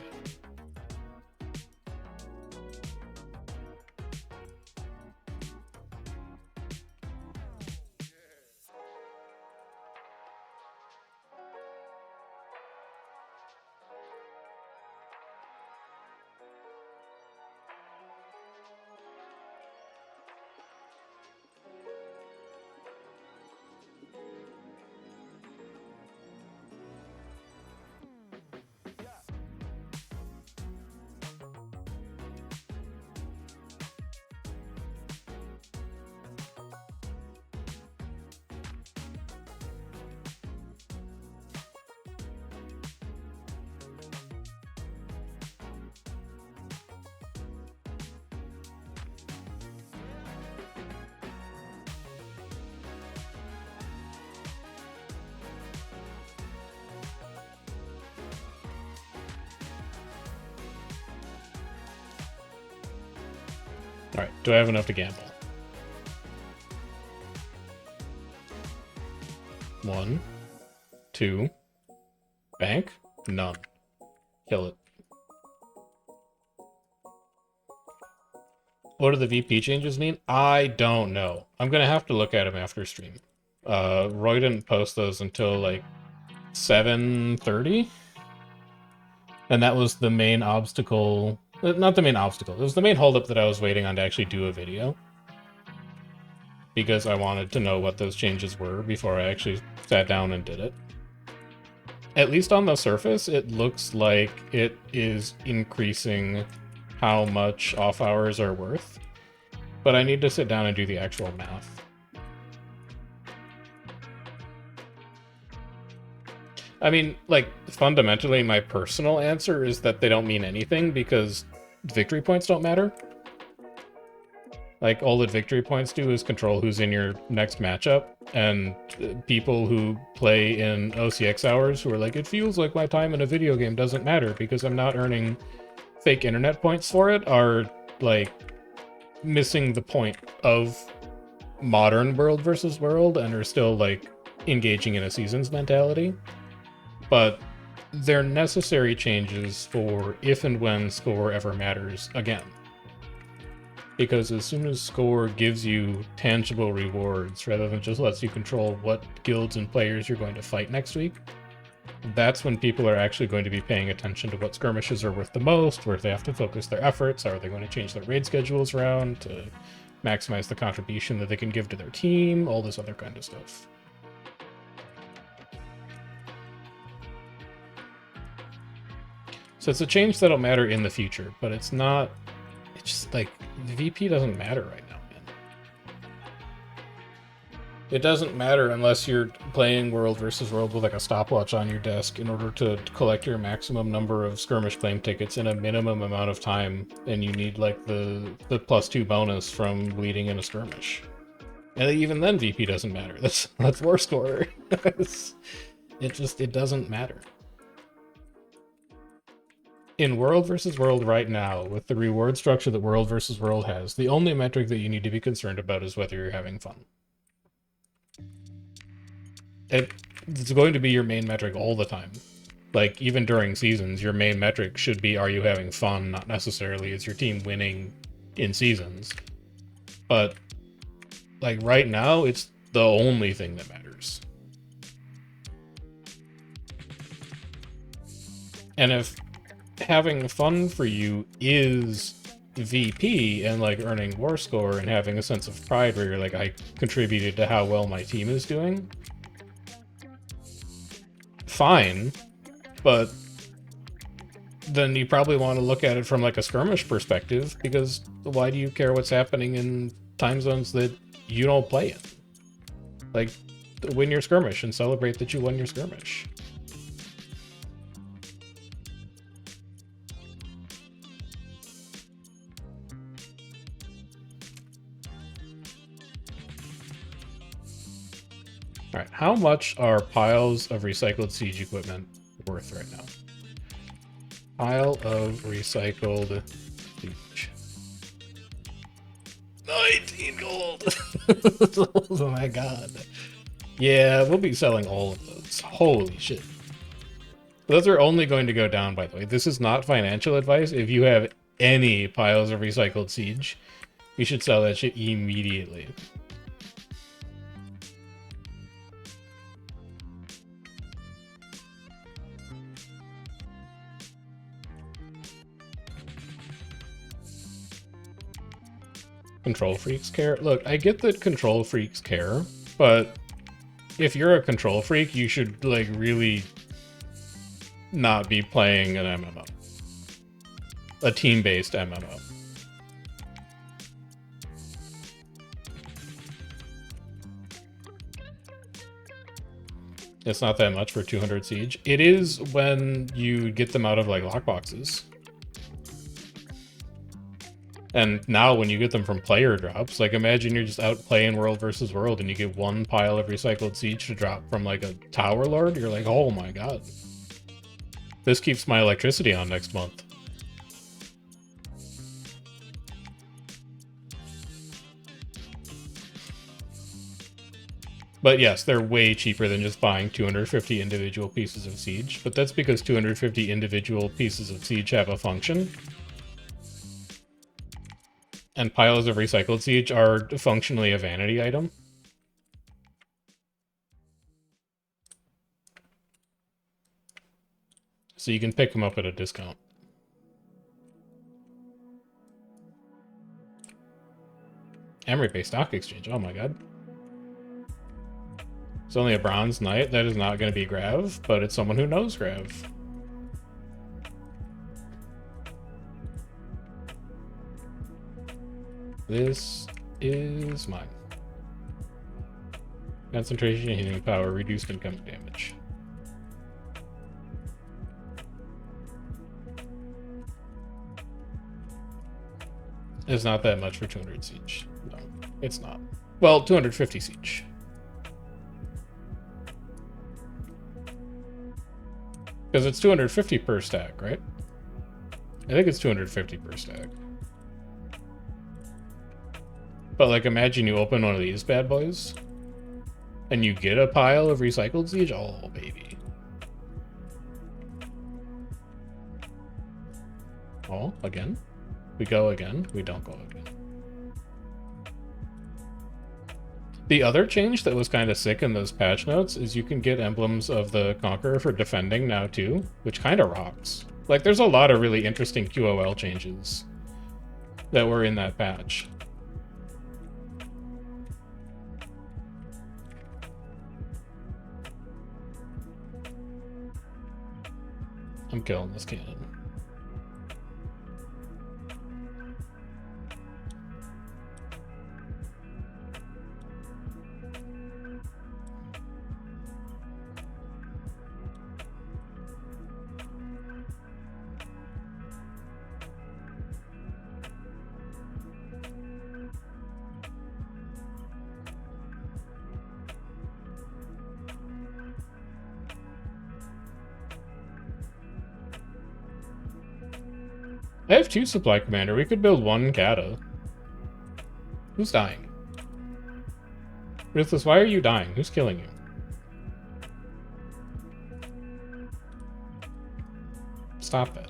Alright, do I have enough to gamble? 1, 2, bank? None. Kill it. What do the VP changes mean? I don't know. I'm gonna have to look at them after stream. Roy didn't post those until like 7:30, and that was the main obstacle. Not the main obstacle. It was the main holdup that I was waiting on to actually do a video, because I wanted to know what those changes were before I actually sat down and did it. At least on the surface, it looks like it is increasing how much off hours are worth, but I need to sit down and do the actual math. I mean, like, fundamentally, my personal answer is that they don't mean anything because victory points don't matter. Like, all that victory points do is control who's in your next matchup, and people who play in OCX hours who are like, it feels like my time in a video game doesn't matter because I'm not earning fake internet points for it, are, like, missing the point of modern world versus world and are still, like, engaging in a seasons mentality. but they're necessary changes for if and when score ever matters again. Because as soon as score gives you tangible rewards rather than just lets you control what guilds and players you're going to fight next week, that's when people are actually going to be paying attention to what skirmishes are worth the most, where they have to focus their efforts, how are they going to change their raid schedules around to maximize the contribution that they can give to their team, all this other kind of stuff. So it's a change that'll matter in the future, but it's not, it's just like, the VP doesn't matter right now, man. It doesn't matter unless you're playing world versus world with like a stopwatch on your desk in order to collect your maximum number of skirmish claim tickets in a minimum amount of time, and you need like the +2 bonus from leading in a skirmish. And even then VP doesn't matter. That's war score. It doesn't matter. In World versus World right now, with the reward structure that World versus World has, the only metric that you need to be concerned about is whether you're having fun. It's going to be your main metric all the time. Like, even during seasons, your main metric should be, are you having fun? Not necessarily, is your team winning in seasons. But, like, right now, it's the only thing that matters. And if having fun for you is VP and like earning war score and having a sense of pride where you're like, I contributed to how well my team is doing, fine, but then you probably want to look at it from like a skirmish perspective, because why do you care what's happening in time zones that you don't play in? Like, win your skirmish and celebrate that you won your skirmish. Alright, how much are piles of recycled siege equipment worth right now? Pile of recycled siege. 19 gold! Oh my god. Yeah, we'll be selling all of those. Holy shit. Those are only going to go down, by the way. This is not financial advice. If you have any piles of recycled siege, you should sell that shit immediately. Control freaks care? Look, I get that control freaks care, but if you're a control freak, you should, like, really not be playing an MMO. A team-based MMO. It's not that much for 200 siege. It is when you get them out of, like, lockboxes. And now when you get them from player drops, like imagine you're just out playing World versus World and you get one pile of recycled siege to drop from like a tower lord, you're like, oh my god. This keeps my electricity on next month. But yes, they're way cheaper than just buying 250 individual pieces of siege, but that's because 250 individual pieces of siege have a function. And piles of recycled siege are functionally a vanity item. So you can pick them up at a discount. Emery Bay Stock Exchange, oh my god. It's only a bronze knight, that is not going to be Grav, but it's someone who knows Grav. This is mine. Concentration, healing power, reduced incoming damage. It's not that much for 200 siege. No, it's not. Well, 250 siege. Because it's 250 per stack, right? I think it's 250 per stack. But like, imagine you open one of these bad boys, and you get a pile of recycled siege. Oh, baby. fall again. We go again. We don't go again. The other change that was kind of sick in those patch notes is you can get emblems of the Conqueror for defending now too, which kind of rocks. Like, there's a lot of really interesting QOL changes that were in that patch. I'm killing this cannon. I have 2 supply commander. We could build 1 Kata. Who's dying? Ruthless, why are you dying? Who's killing you? Stop it.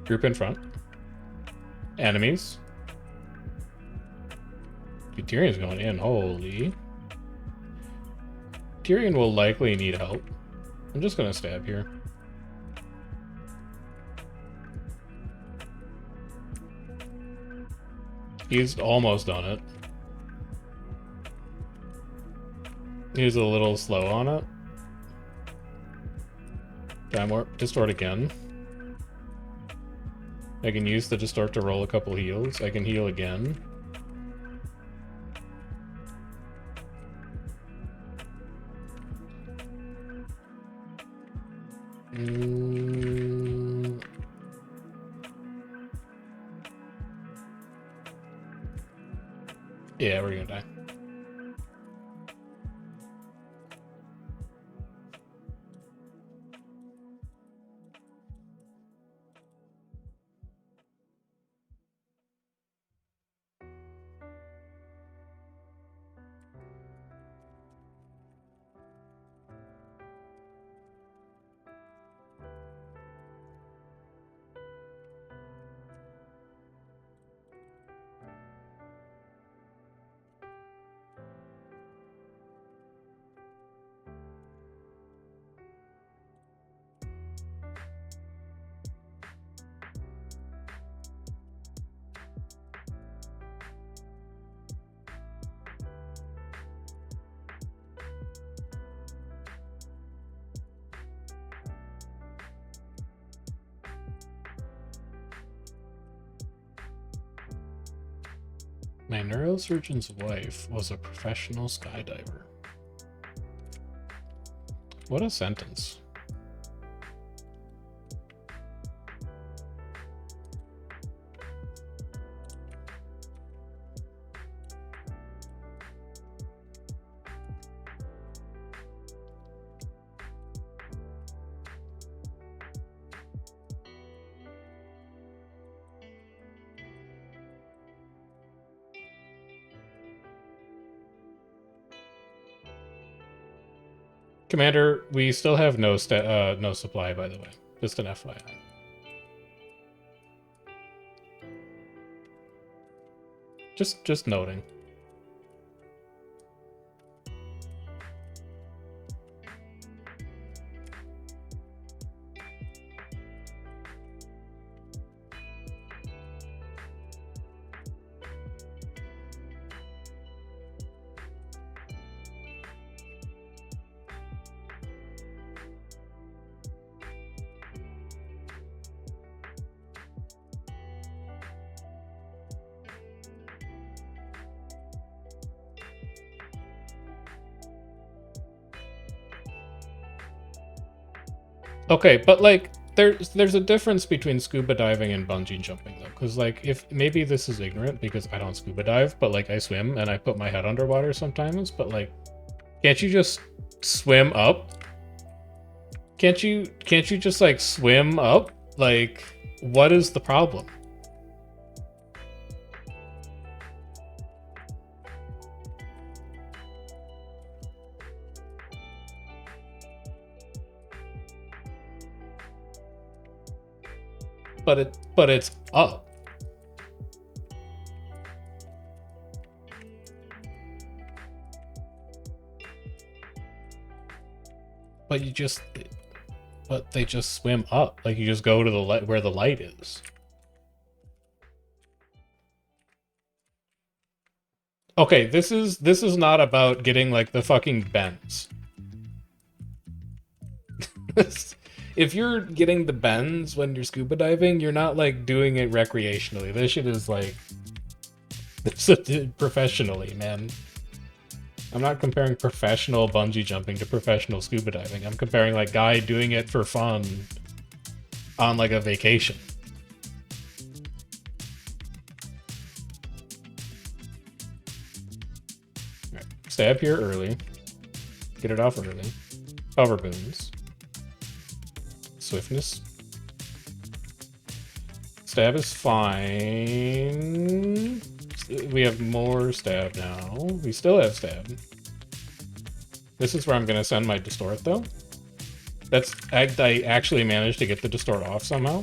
Group in front. Enemies. Tyrion's going in. Holy. Tyrion will likely need help. I'm just gonna stab here. He's almost done it. He's a little slow on it. Time warp. Distort again. I can use the distort to roll a couple heals. I can heal again. Yeah, we're gonna die. My neurosurgeon's wife was a professional skydiver. What a sentence. Commander, we still have no supply, by the way. Just an FYI. Just noting. Okay, but like there's a difference between scuba diving and bungee jumping though, Because, like, if maybe this is ignorant because I don't scuba dive, but, like, I swim and I put my head underwater sometimes, but, like, can't you just swim up? Can't you just, like, swim up? Like, what is the problem? But it's up. But you just, but they just swim up. Like, you just go to the light where the light is. Okay, this is not about getting, like, the fucking bends. If you're getting the bends when you're scuba diving, you're not, like, doing it recreationally. This shit is, like, professionally, man. I'm not comparing professional bungee jumping to professional scuba diving. I'm comparing, like, guy doing it for fun on, like, a vacation. Right. Stab here early. Get it off early. Cover boons. Swiftness. Stab is fine. We have more stab now. We still have stab. This is where I'm gonna send my distort, though. I actually managed to get the distort off somehow.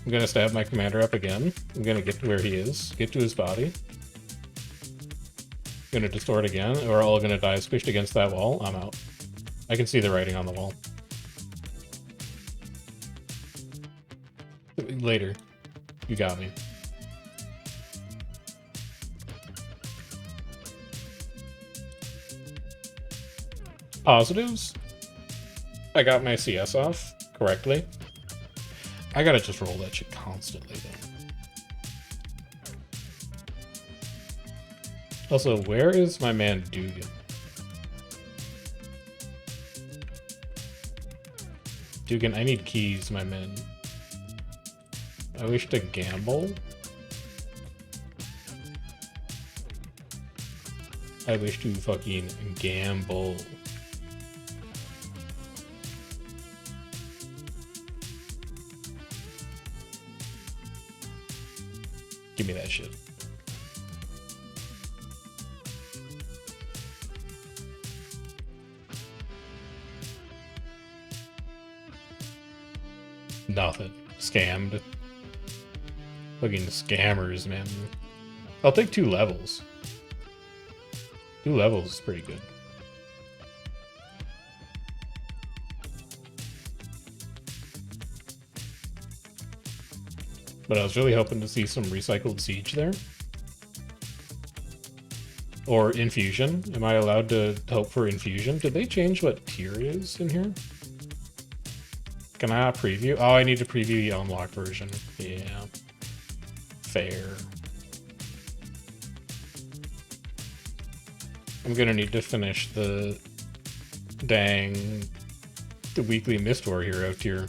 I'm gonna stab my commander up again. I'm gonna get to where he is. Get to his body. I'm gonna distort again. We're all gonna die squished against that wall. I'm out. I can see the writing on the wall. Later. You got me. Positives? I got my CS off correctly. I gotta just roll that shit constantly, though. Also, where is my man Dugan? Dugan, I need keys, my man. I wish to gamble. I wish to fucking gamble. Give me that shit. Nothing. Scammed. Fucking scammers, man. I'll take 2 levels. 2 levels is pretty good. But I was really hoping to see some recycled siege there. Or infusion. Am I allowed to hope for infusion? Did they change what tier is in here? Can I preview? Oh, I need to preview the unlocked version. Yeah. Fair. I'm gonna need to finish the weekly Mist War hero tier.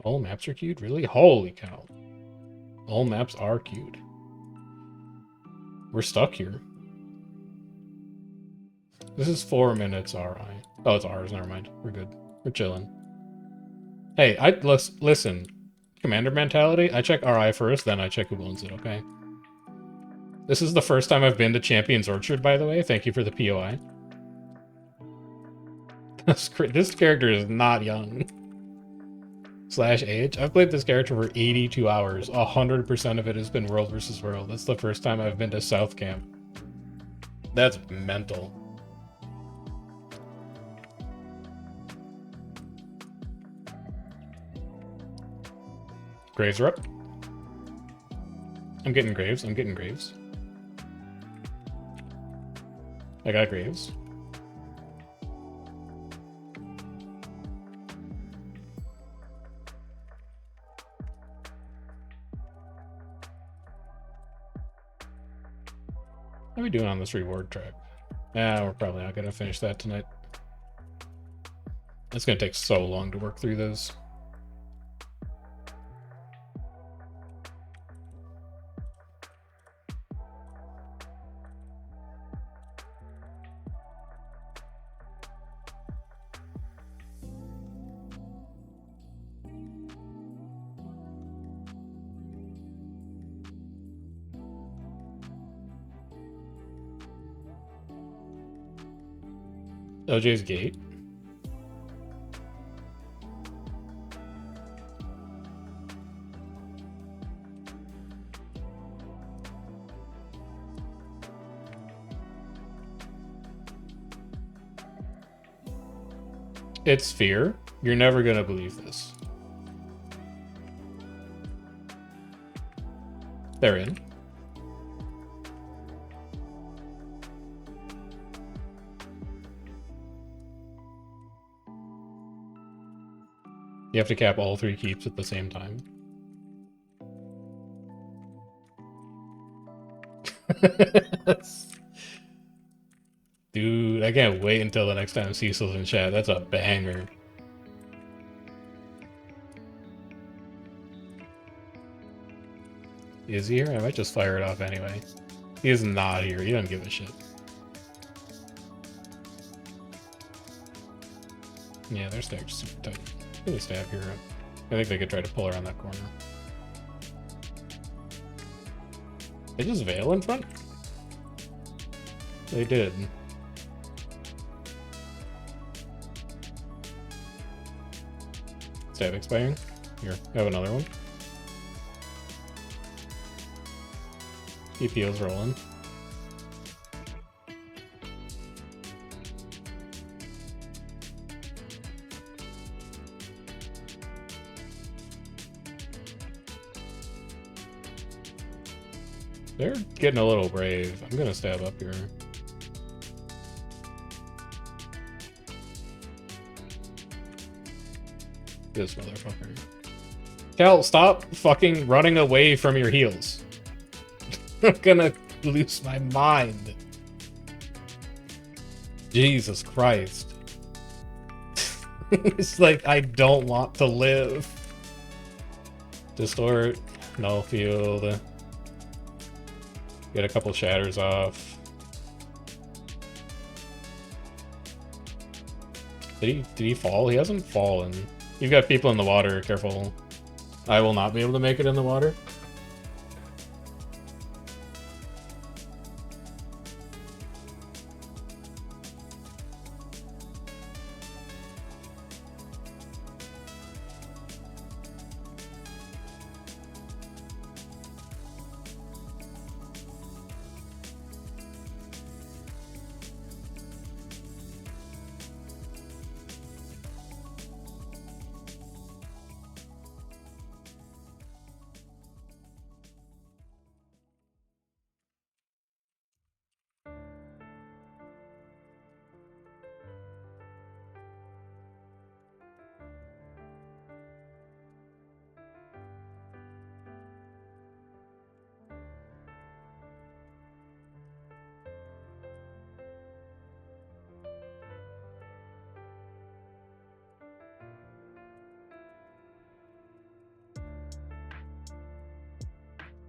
All maps are queued? Really? Holy cow. All maps are queued. We're stuck here. This is 4 minutes RI. Oh, it's ours. Never mind. We're good. We're chilling. Hey, listen. Commander mentality. I check RI first, then I check who owns it, okay? This is the first time I've been to Champion's Orchard, by the way. Thank you for the POI. This character is not young. /age. I've played this character for 82 hours. 100% of it has been World versus World. That's the first time I've been to South Camp. That's mental. Graves are up. I'm getting Graves. I'm getting Graves. I got Graves. How are we doing on this reward track? We're probably not going to finish that tonight. It's going to take so long to work through those. OJ's gate. It's fear. You're never gonna believe this. They're in. You have to cap all 3 keeps at the same time. Dude, I can't wait until the next time Cecil's in chat. That's a banger. Is he here? I might just fire it off anyway. He is not here. He doesn't give a shit. Yeah, their stack's super tight. Really stab here. I think they could try to pull around that corner. They just veil in front? They did. Stab expiring. Here, have another one. EPO's rolling. They're getting a little brave. I'm gonna stab up here. This motherfucker. Cal, stop fucking running away from your heels. I'm gonna lose my mind. Jesus Christ. It's like, I don't want to live. Distort. No field. Get a couple shatters off. Did he fall? He hasn't fallen. You've got people in the water, careful. I will not be able to make it in the water.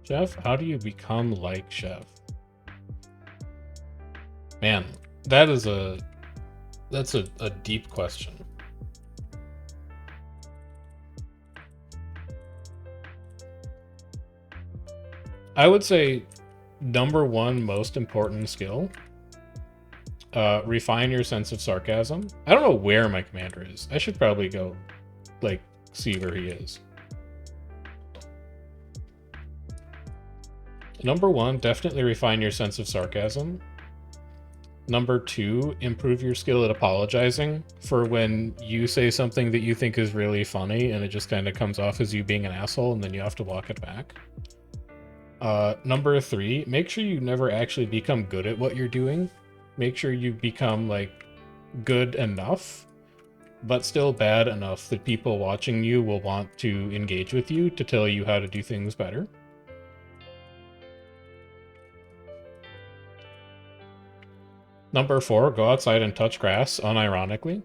Chef, how do you become like Chef? Man, that's a deep question. I would say number 1 most important skill, refine your sense of sarcasm. I don't know where my commander is. I should probably go, like, see where he is. Number 1, definitely refine your sense of sarcasm. Number 2, improve your skill at apologizing for when you say something that you think is really funny and it just kind of comes off as you being an asshole and then you have to walk it back. Number 3, make sure you never actually become good at what you're doing. Make sure you become, like, good enough, but still bad enough that people watching you will want to engage with you to tell you how to do things better. Number 4, go outside and touch grass, unironically.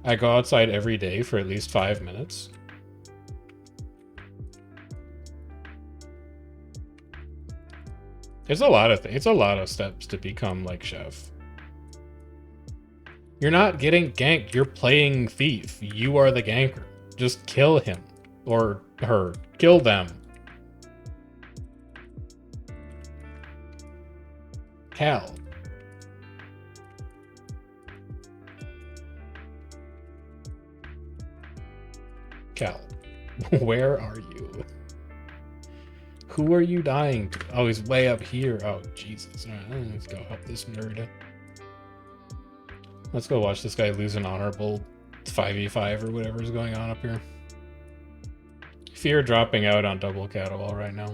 I go outside every day for at least 5 minutes. It's a lot of things. It's a lot of steps to become like chef. You're not getting ganked. You're playing thief. You are the ganker. Just kill him or her. Kill them. Cal. Cal, where are you? Who are you dying to? Oh, he's way up here. Oh, Jesus. All right, let's go help this nerd. Let's go watch this guy lose an honorable 5v5 or whatever is going on up here. Fear dropping out on double cattle right now.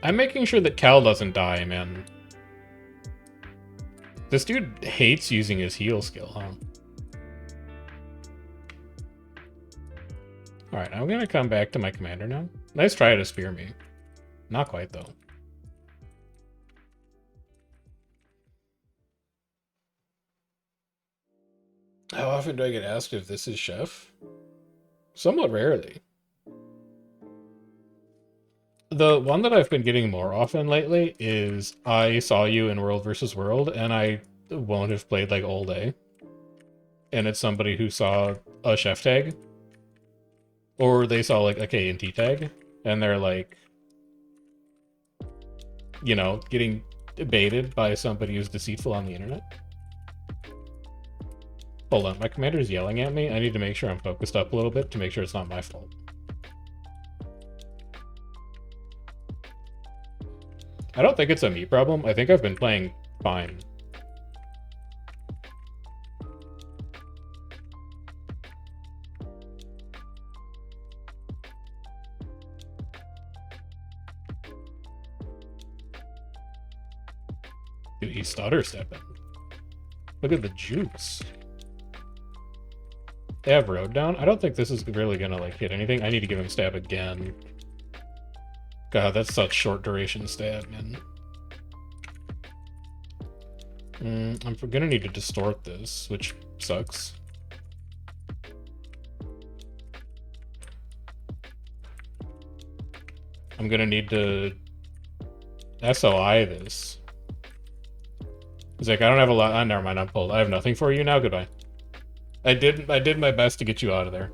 I'm making sure that Cal doesn't die, man. This dude hates using his heal skill, huh? Alright, I'm gonna come back to my commander now. Nice try to spear me. Not quite, though. How often do I get asked if this is chef? Somewhat rarely. The one that I've been getting more often lately is I saw you in World vs. World, and I won't have played like all day. And it's somebody who saw a chef tag. Or they saw like a K&T tag, and they're like, you know, getting baited by somebody who's deceitful on the internet. Hold on, my commander's yelling at me. I need to make sure I'm focused up a little bit to make sure it's not my fault. I don't think it's a me problem. I think I've been playing fine. Dude, he's stutter stepping. Look at the jukes. They have road down? I don't think this is really gonna like hit anything. I need to give him stab again. God, that's such short duration stab, man. I'm gonna need to distort this, which sucks. I'm gonna need to SOI this. He's like, I don't have a lot. Oh, never mind, I'm pulled. I have nothing for you now. Goodbye. I did my best to get you out of there.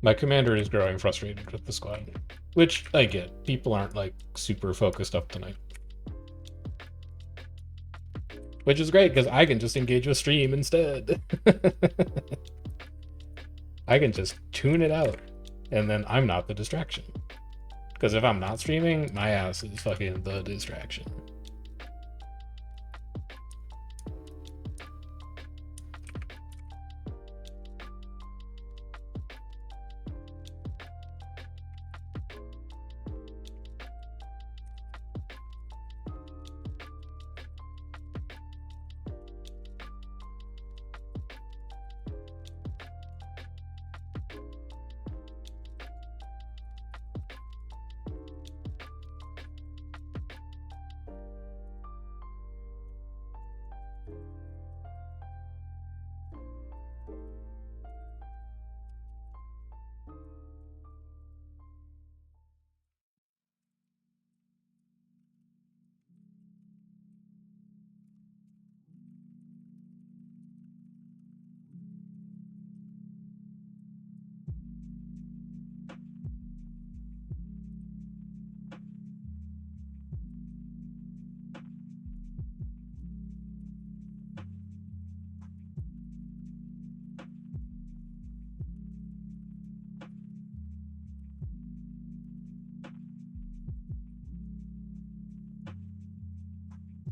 My commander is growing frustrated with the squad, which I get. People aren't like super focused up tonight. Which is great, because I can just engage with stream instead. I can just tune it out, and then I'm not the distraction. Because if I'm not streaming, my ass is fucking the distraction.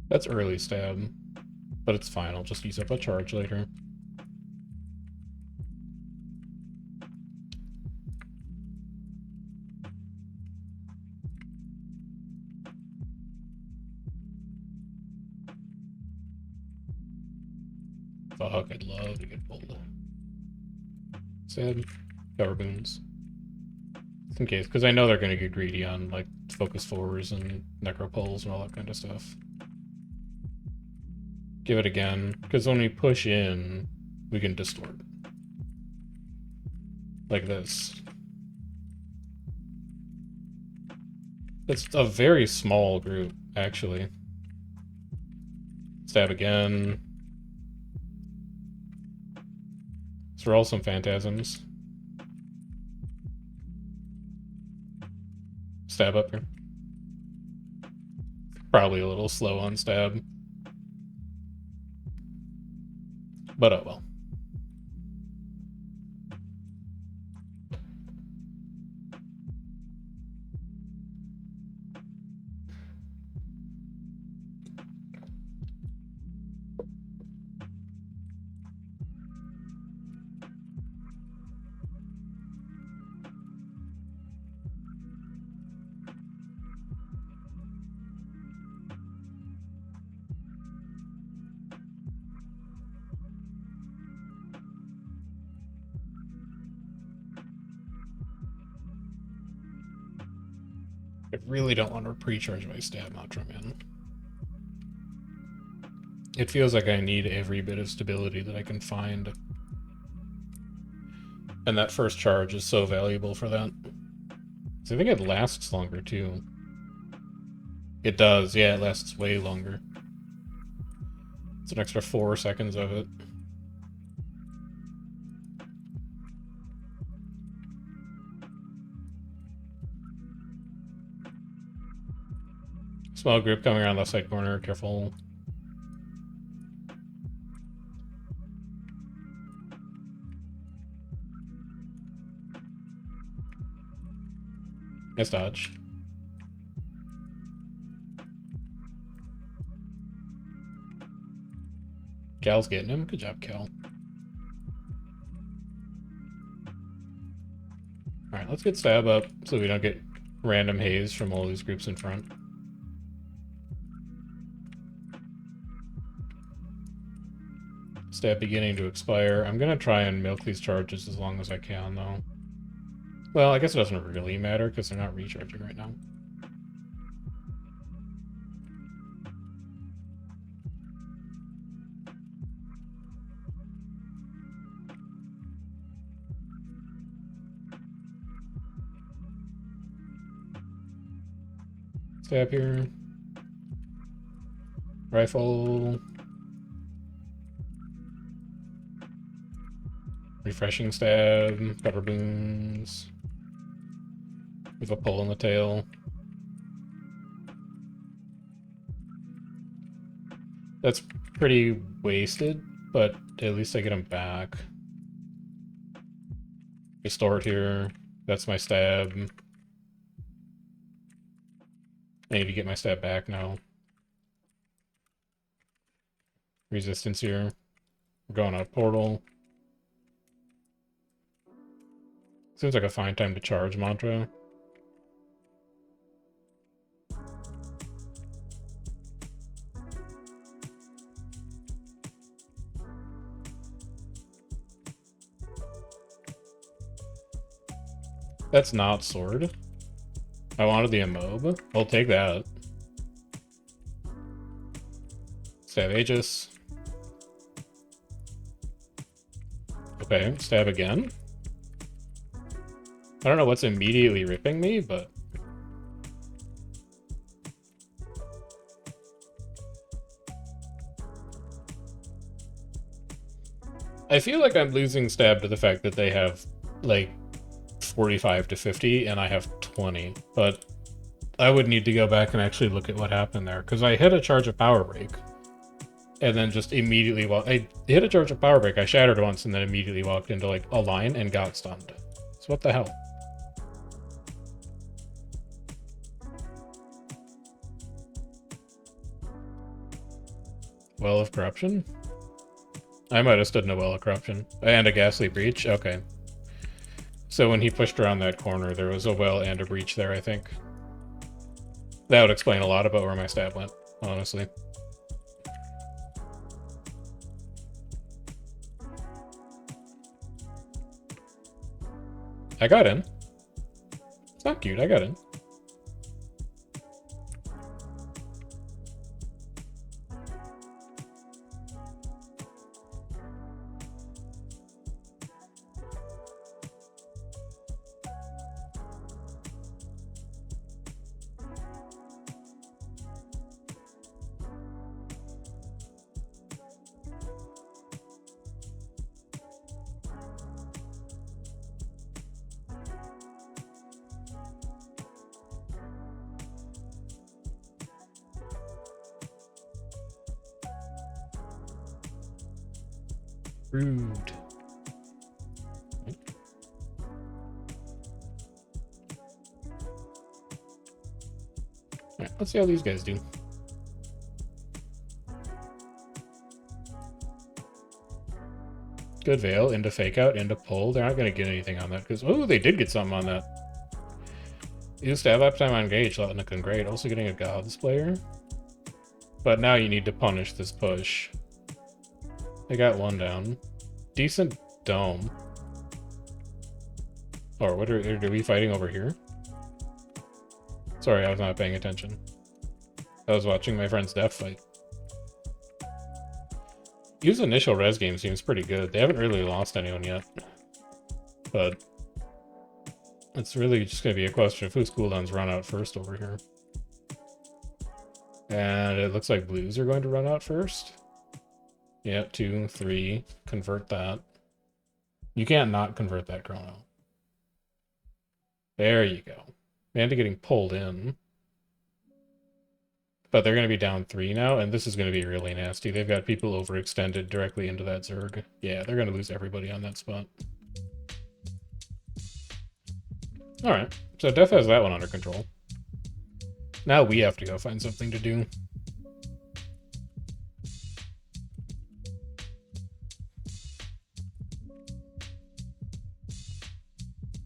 That's early stab, but it's fine. I'll just use up a charge later. Fuck, I'd love to get pulled. Sad. Cover boons. Just in case, because I know they're going to get greedy on, like, focus forwards and necropulls and all that kind of stuff. Give it again, because when we push in, we can distort. Like this. It's a very small group, actually. Stab again. Let's roll some phantasms. Stab up here. Probably a little slow on stab. But oh well. I really don't want to pre-charge my stab mantra, man. It feels like I need every bit of stability that I can find. And that first charge is so valuable for that. So I think it lasts longer, too. It does, yeah, it lasts way longer. It's an extra 4 seconds of it. Small group coming around left side corner, careful. Nice dodge. Cal's getting him. Good job, Cal. Alright, let's get stab up so we don't get random haze from all these groups in front. Stab beginning to expire. I'm gonna try and milk these charges as long as I can, though. Well, I guess it doesn't really matter because they're not recharging right now. Stab here. Rifle. Refreshing stab. Cover boons. With a pull in the tail. That's pretty wasted, but at least I get him back. Restore it here. That's my stab. I need to get my stab back now. Resistance here. We're going out portal. Seems like a fine time to charge mantra. That's not sword. I wanted the immob. I'll take that. Stab Aegis. Okay, stab again. I don't know what's immediately ripping me, but... I feel like I'm losing stab to the fact that they have, like, 45 to 50, and I have 20. But I would need to go back and actually look at what happened there, because I hit a charge of Power Break, and then just immediately... I hit a charge of Power Break, I shattered once, and then immediately walked into, like, a line and got stunned. So what the hell? Well of Corruption? I might have stood in a Well of Corruption. And a Ghastly Breach? Okay. So when he pushed around that corner, there was a well and a breach there, I think. That would explain a lot about where my stab went, honestly. I got in. It's not cute, I got in. Rude. Alright, let's see how these guys do. Good Veil, into Fake Out, into Pull. They're not going to get anything on that, because... Oh, they did get something on that. Used to have uptime on Gage, looking great. Also getting a Gods player. But now you need to punish this push. They got one down. Decent Dome. Or what are we fighting over here? Sorry, I was not paying attention. I was watching my friend's death fight. Use initial res game seems pretty good. They haven't really lost anyone yet. But it's really just going to be a question of whose cooldowns run out first over here. And it looks like blues are going to run out first. Yep, 2, 3. Convert that. You can't not convert that chrono. There you go. Manda getting pulled in. But they're going to be down 3 now, and this is going to be really nasty. They've got people overextended directly into that Zerg. Yeah, they're going to lose everybody on that spot. Alright, so Def has that one under control. Now we have to go find something to do.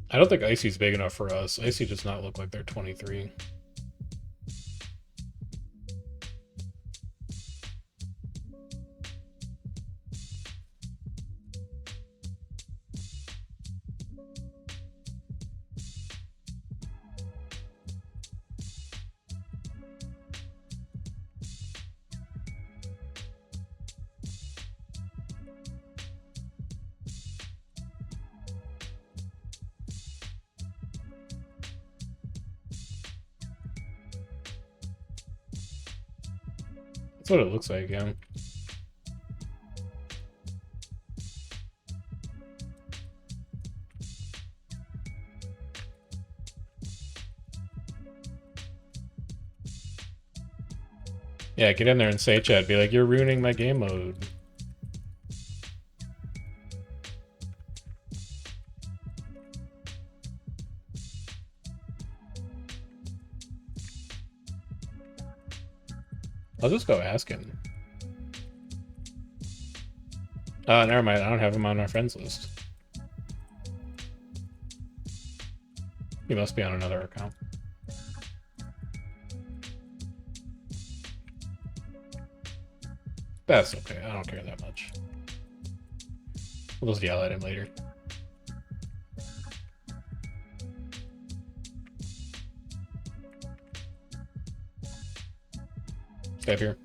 I don't think Icy's big enough for us. Icy does not look like they're 23. That's what it looks like, yeah. Yeah, get in there and say chat. Be like, you're ruining my game mode. I'll just go ask him. Never mind. I don't have him on our friends list. He must be on another account. That's okay. I don't care that much. We'll just yell at him later. Stay here.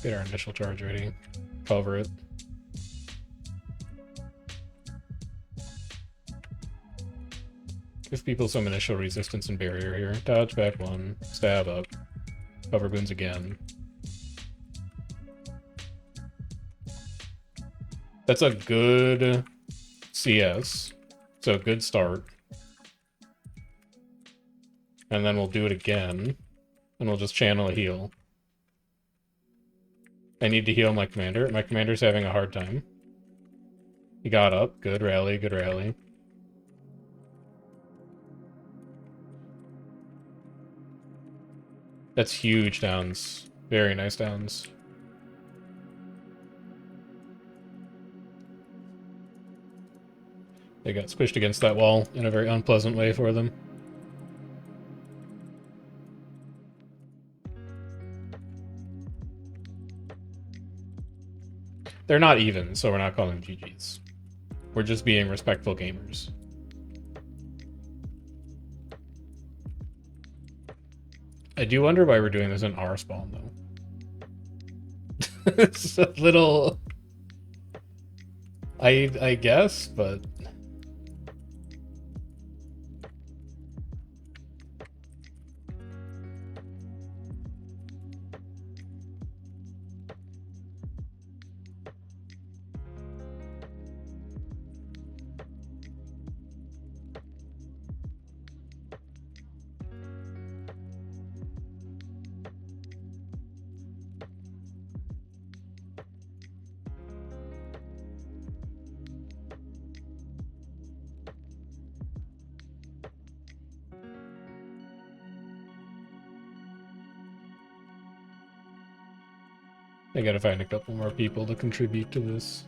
Get our initial charge ready. Cover it. Give people some initial resistance and barrier here. Dodge back 1. Stab up. Cover boons again. That's a good CS. So good start. And then we'll do it again. And we'll just channel a heal. I need to heal my commander. My commander's having a hard time. He got up. Good rally, good rally. That's huge downs. Very nice downs. They got squished against that wall in a very unpleasant way for them. They're not even, so we're not calling GGs. We're just being respectful gamers. I do wonder why we're doing this in our spawn, though. It's a little... I guess, but... I gotta find a couple more people to contribute to this.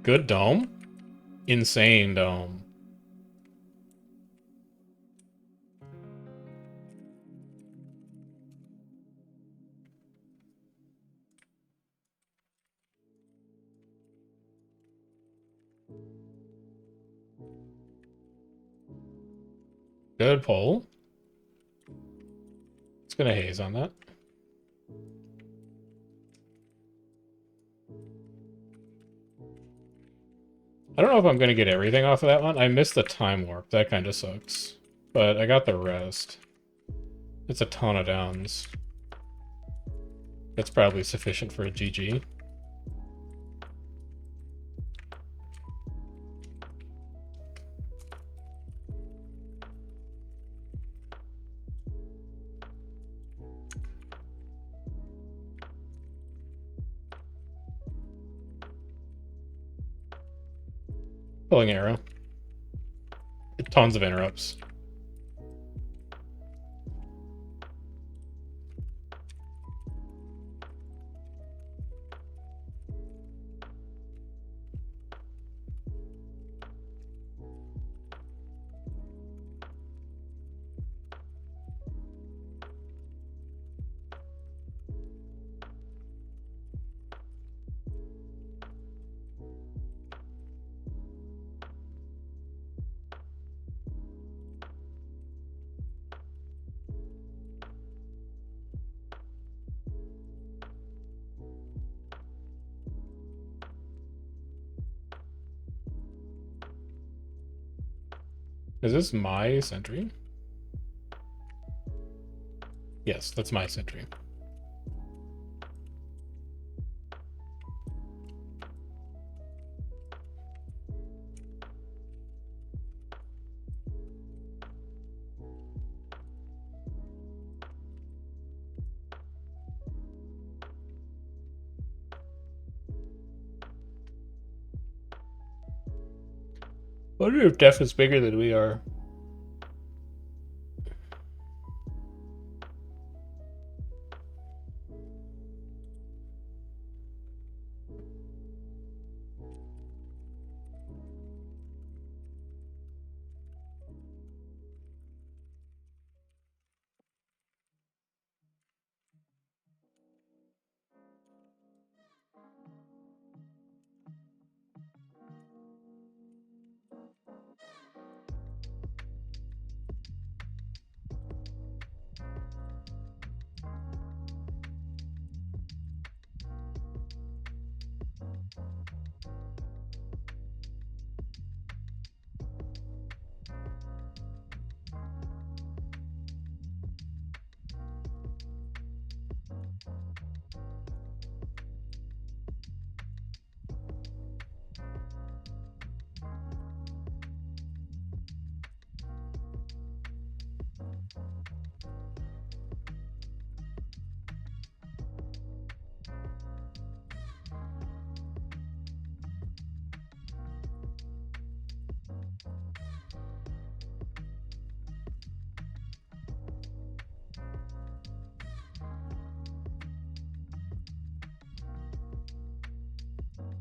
Good dome? Insane dome. Good pull. It's gonna haze on that. I don't know if I'm gonna get everything off of that one. I missed the time warp. That kind of sucks. But I got the rest. It's a ton of downs. That's probably sufficient for a GG. Pulling arrow. Tons of interrupts. Is this my sentry? Yes, that's my sentry. I wonder if Def is bigger than we are.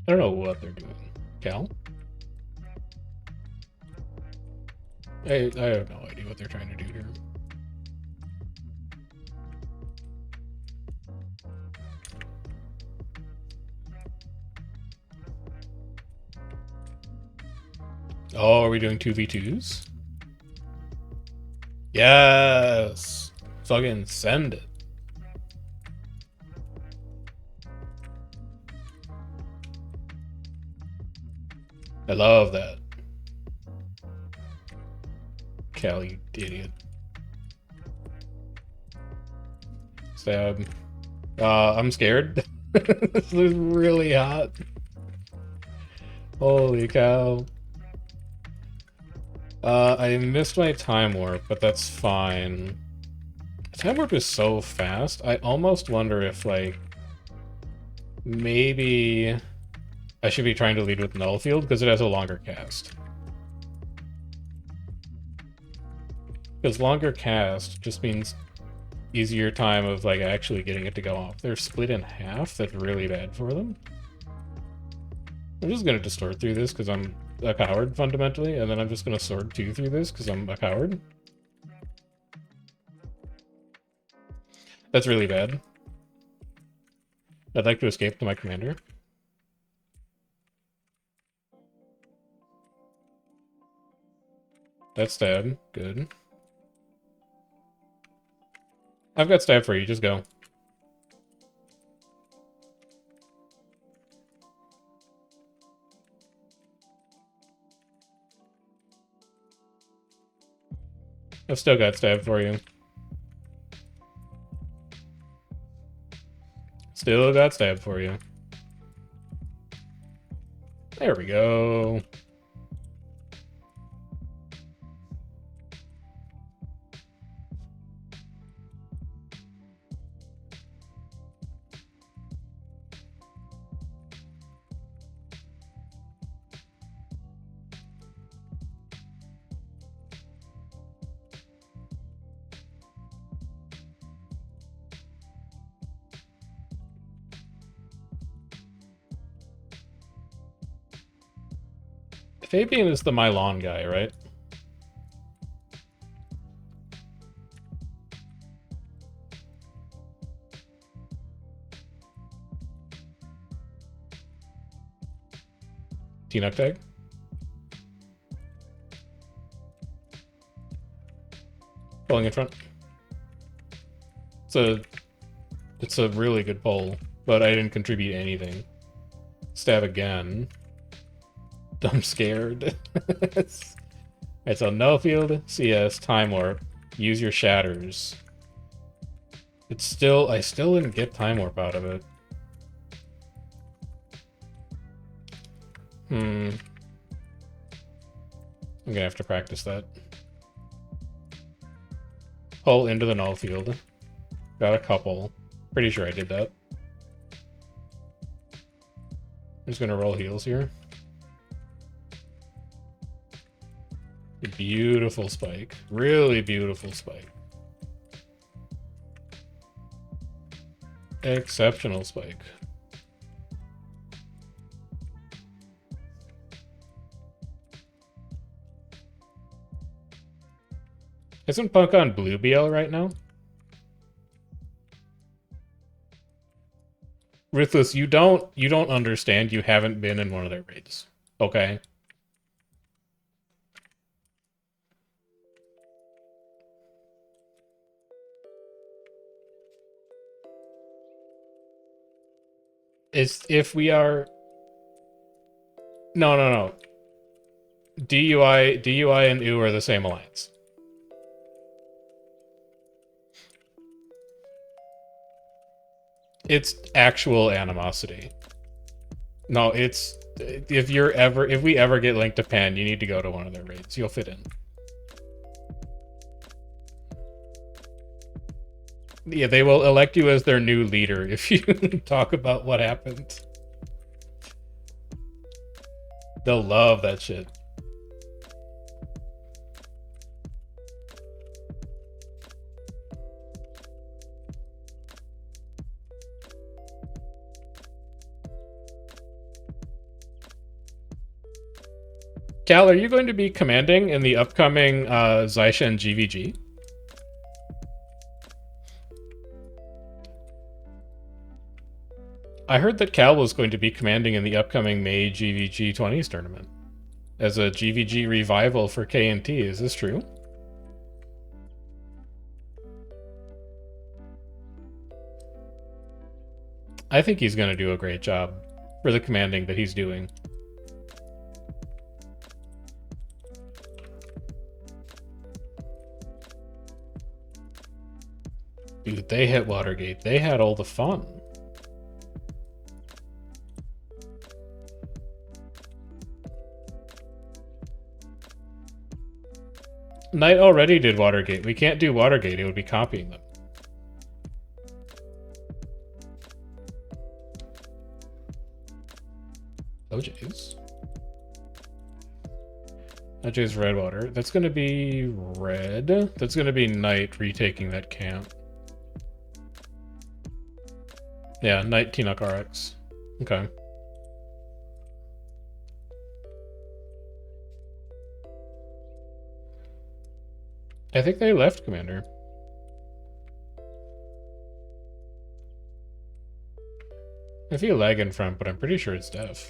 I don't know what they're doing. Cal? I have no idea what they're trying to do here. Oh, are we doing 2v2s? Yes! Fucking send it. I love that. Cal, you idiot. Stab. I'm scared. This is really hot. Holy cow. I missed my time warp, but that's fine. Time warp is so fast, I almost wonder if, like, maybe I should be trying to lead with Null Field, because it has a longer cast. Because longer cast just means easier time of, like, actually getting it to go off. They're split in half, that's really bad for them. I'm just gonna distort through this, because I'm a coward, fundamentally, and then I'm just gonna sword 2 through this, because I'm a coward. That's really bad. I'd like to escape to my commander. That's stab. Good. I've got stab for you, just go. I've still got stab for you. Still got stab for you. There we go. Fabian is the Mylon guy, right? T-Nuck tag? Pulling in front. It's a really good pull, but I didn't contribute anything. Stab again. I'm scared. Alright, so no field, CS, time warp. Use your shatters. It's still, I still didn't get time warp out of it. I'm gonna have to practice that. Pull into the null field. Got a couple. Pretty sure I did that. I'm just gonna roll heals here. Beautiful spike. Really beautiful spike. Exceptional spike. Isn't Punk on Blue BL right now? Ruthless, you don't understand. You haven't been in one of their raids. Okay? It's if we are No. DUI and U are the same alliance. It's actual animosity. No, it's if we ever get linked to Pan, you need to go to one of their raids. You'll fit in. Yeah, they will elect you as their new leader if you talk about what happened. They'll love that shit. Cal, are you going to be commanding in the upcoming Zaishen GVG? I heard that Cal was going to be commanding in the upcoming May GVG 20s tournament as a GVG revival for KNT. Is this true? I think he's going to do a great job for the commanding that he's doing. Dude, they hit Watergate. They had all the fun. Knight already did Watergate. We can't do Watergate. It would be copying them. OJ's. OJ's Redwater. That's going to be red. That's going to be Knight retaking that camp. Yeah, Knight T-Nuck RX. Okay. I think they left Commander. I feel lag in front, but I'm pretty sure it's def.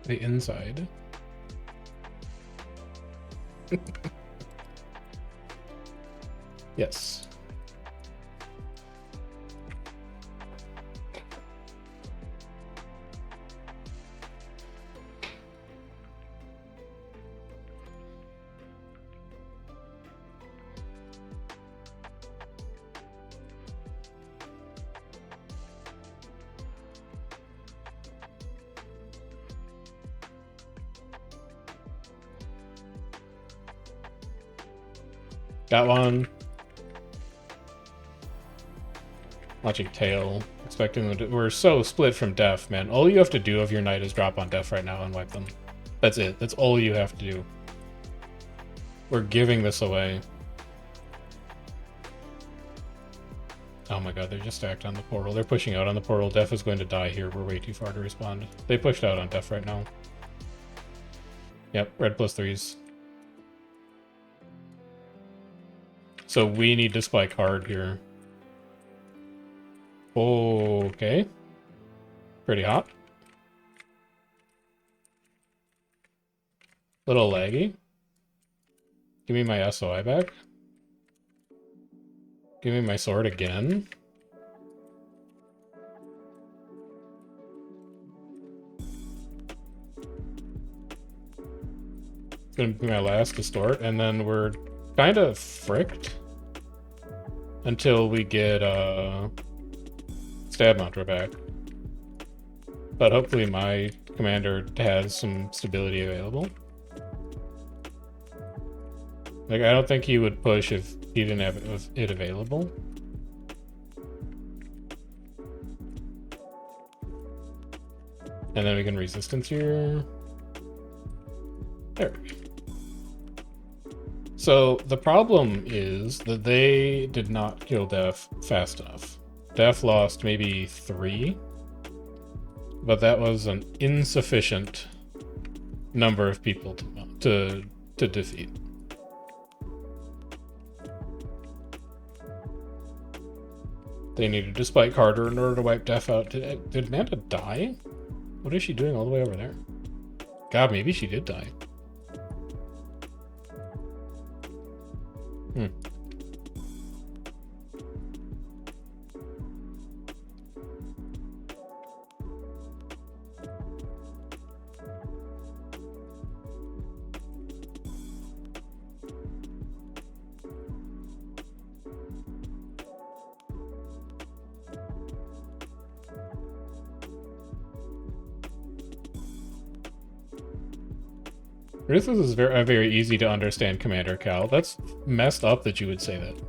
The inside. Yes. Got one. Watching tail. Expecting them to... We're so split from def, man. All you have to do of your knight is drop on def right now and wipe them. That's it. That's all you have to do. We're giving this away. Oh my god, they just stacked on the portal. They're pushing out on the portal. Def is going to die here. We're way too far to respond. They pushed out on def right now. Yep, red +3s. So we need to spike hard here. Okay. Pretty hot. Little laggy. Give me my SOI back. Give me my sword again. It's gonna be my last distort, and then we're kind of fricked until we get stab mantra back. But hopefully my commander has some stability available. Like, I don't think he would push if he didn't have it available. And then we can resistance here. There we go. So the problem is that they did not kill Def fast enough. Def lost maybe 3, but that was an insufficient number of people to defeat. They needed to spike harder in order to wipe Def out. Did Amanda die? What is she doing all the way over there? God, maybe she did die. Ruthless is a very easy to understand commander, Cal. That's messed up that you would say that.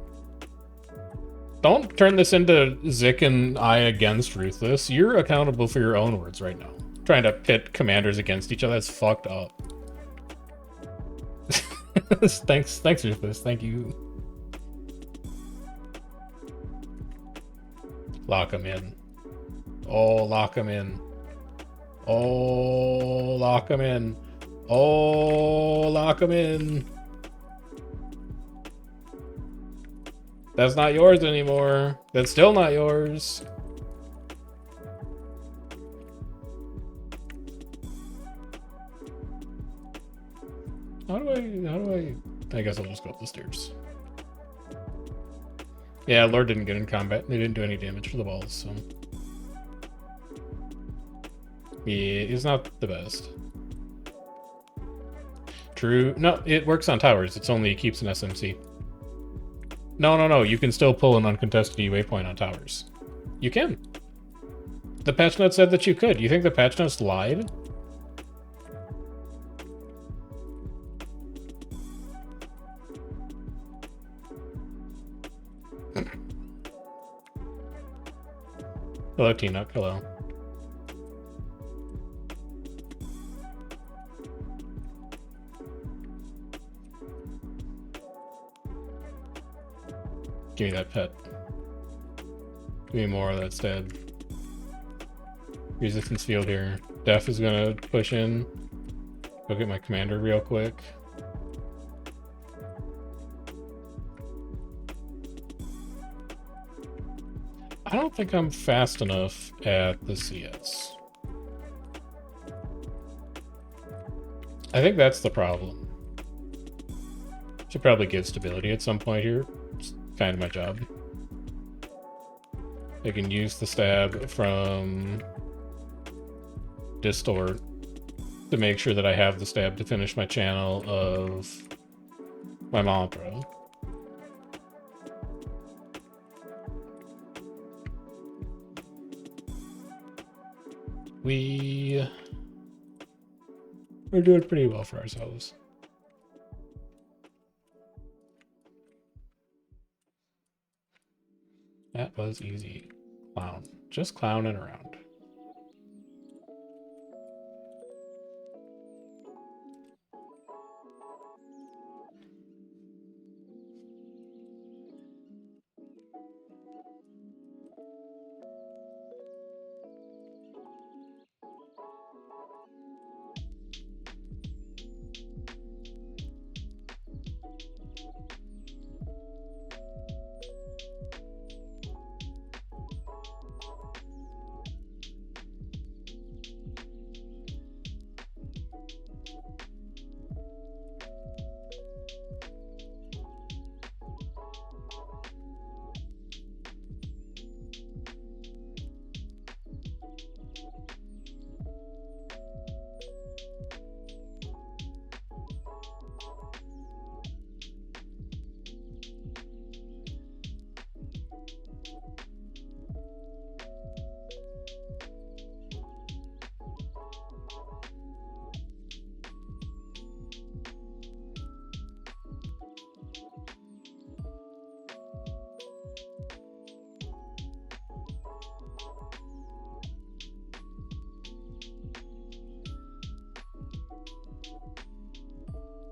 Don't turn this into Zik and I against Ruthless. You're accountable for your own words right now. Trying to pit commanders against each other, that's fucked up. Thanks, Ruthless. Thank you. Lock him in. Oh, lock him in. Oh, lock him in. Oh, lock him in. That's not yours anymore. That's still not yours. How do I guess I'll just go up the stairs. Yeah, Lord didn't get in combat. They didn't do any damage for the balls, so. Yeah, it's not the best. True. No, it works on towers. It's only keeps an SMC. No. You can still pull an uncontested waypoint on towers. You can. The patch note said that you could. You think the patch notes lied? Hello, T-Nuck. Hello. Give me that pet. Give me more of that stab. Resistance field here. Def is gonna push in. Go get my commander real quick. I don't think I'm fast enough at the CS. I think that's the problem. Should probably give stability at some point here. It's kind of my job. I can use the stab from Distort to make sure that I have the stab to finish my channel of my mantra. We're doing pretty well for ourselves. That was easy. Clown. Just clowning around.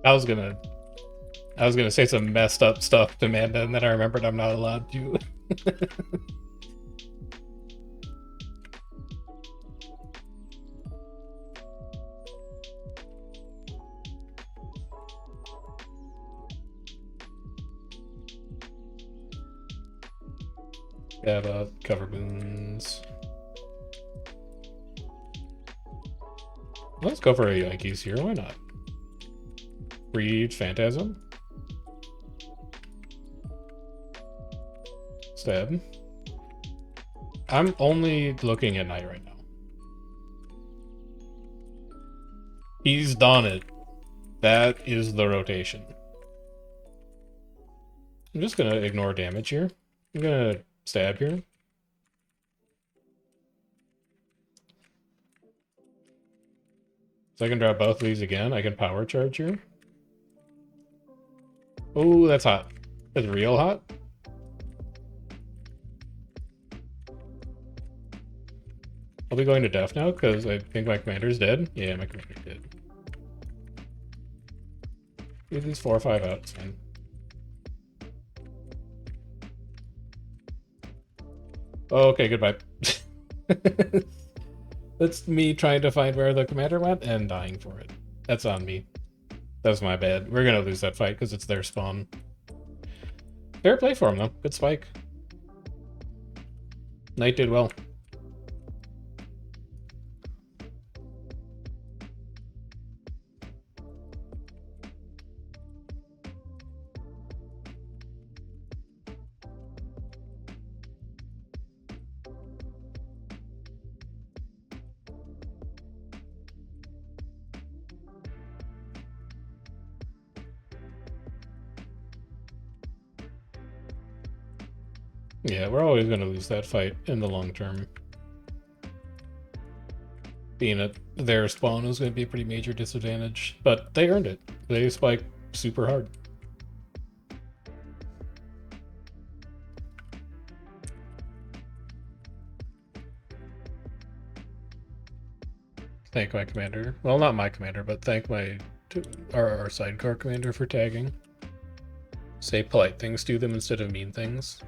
I was gonna say some messed up stuff to Amanda, and then I remembered I'm not allowed to. Have cover boons. Let's go for a Yankees here. Why not? Breed Phantasm. Stab. I'm only looking at night right now. He's done it. That is the rotation. I'm just gonna ignore damage here. I'm gonna stab here. So I can drop both of these again. I can power charge you. Oh, that's hot. That's real hot. I'll be going to death now because I think my commander's dead. Yeah, my commander's dead. Leave these 4 or 5 out. It's fine. Oh, okay, goodbye. That's me trying to find where the commander went and dying for it. That's on me. That's my bad. We're gonna lose that fight because it's their spawn. Fair play for him, though. Good spike. Knight did well. Yeah, we're always going to lose that fight in the long term. Being at their spawn is going to be a pretty major disadvantage, but they earned it. They spiked super hard. Thank my commander. Well, not my commander, but thank our sidecar commander for tagging. Say polite things to them instead of mean things.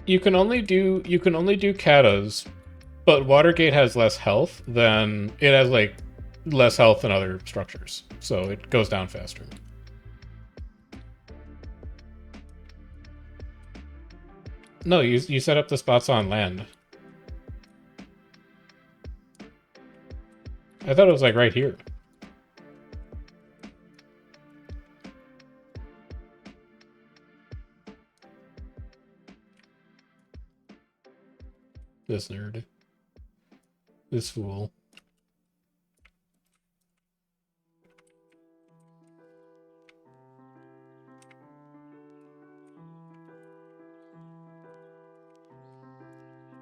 You can only do katas, but Watergate has less health than it has like less health than other structures, so it goes down faster. No, you set up the spots on land. I thought it was like right here. This nerd. This fool.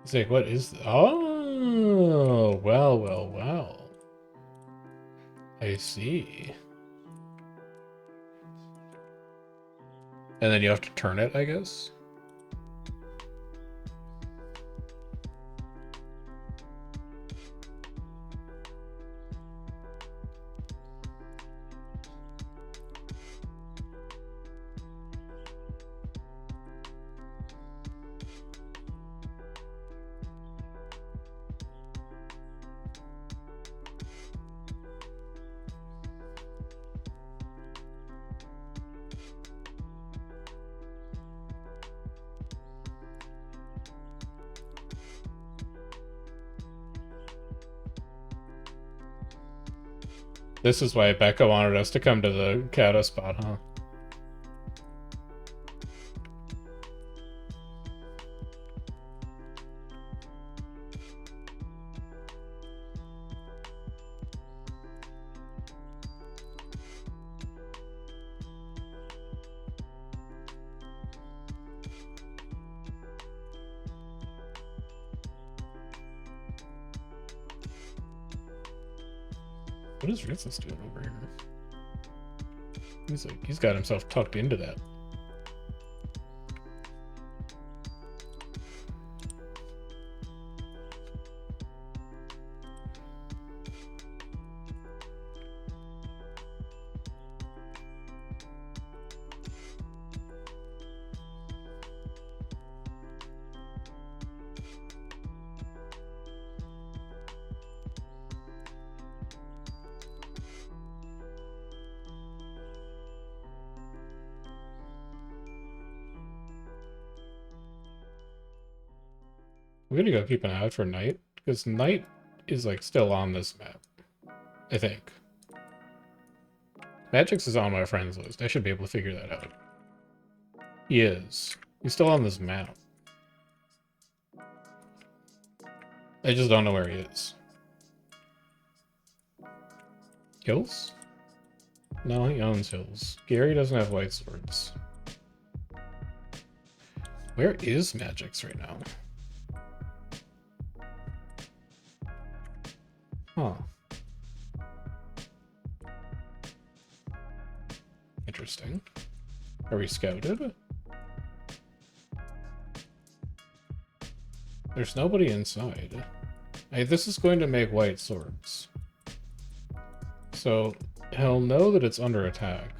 It's like, what is... Oh, well, well, well. I see. And then you have to turn it, I guess? This is why Becca wanted us to come to the Kata spot, huh? What is Ritzless doing over here? He's got himself tucked into that. We're gonna go keep an eye out for night, because night is like still on this map, I think. Magix is on my friends list. I should be able to figure that out. He is. He's still on this map. I just don't know where he is. Hills? No, he owns Hills. Gary doesn't have white swords. Where is Magix right now? Huh. Interesting. Are we scouted? There's nobody inside. Hey, this is going to make white swords. So he'll know that it's under attack.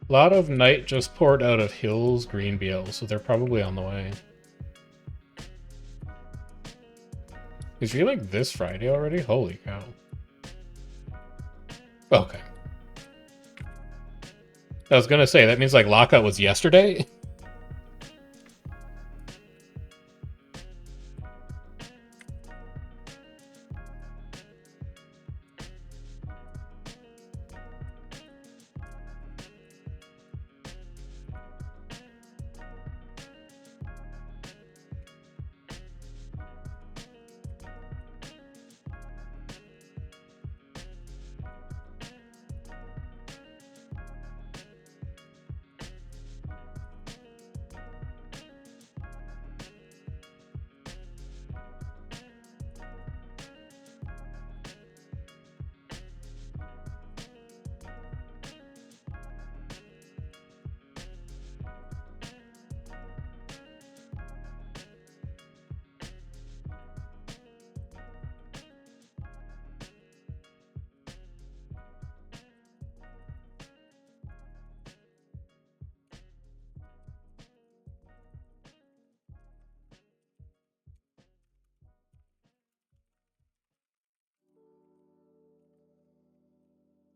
A lot of night just poured out of Hills, Green BL, so they're probably on the way. Is he like this Friday already? Holy cow. Okay. I was gonna say, that means like lockout was yesterday?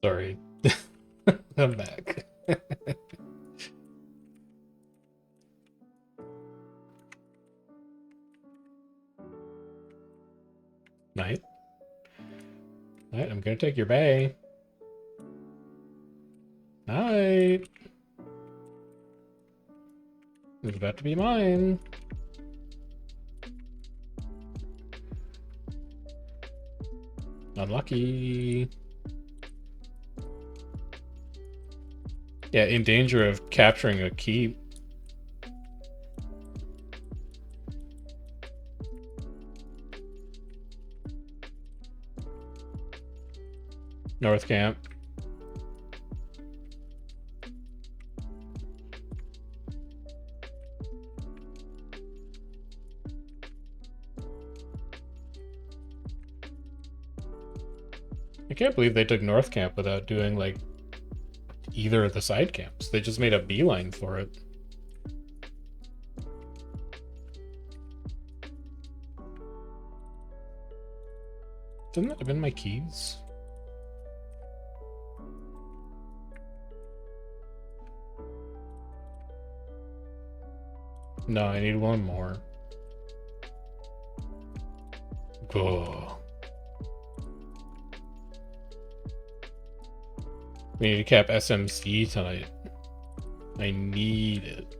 Sorry. I'm back. Night. Night, I'm gonna take your bay. Night. It's about to be mine. Unlucky. Yeah, in danger of capturing a keep. North camp. I can't believe they took North camp without doing like either of the side camps. They just made a beeline for it. Didn't that have been my keys? No, I need one more. Oh. We need to cap SMC tonight. I need it.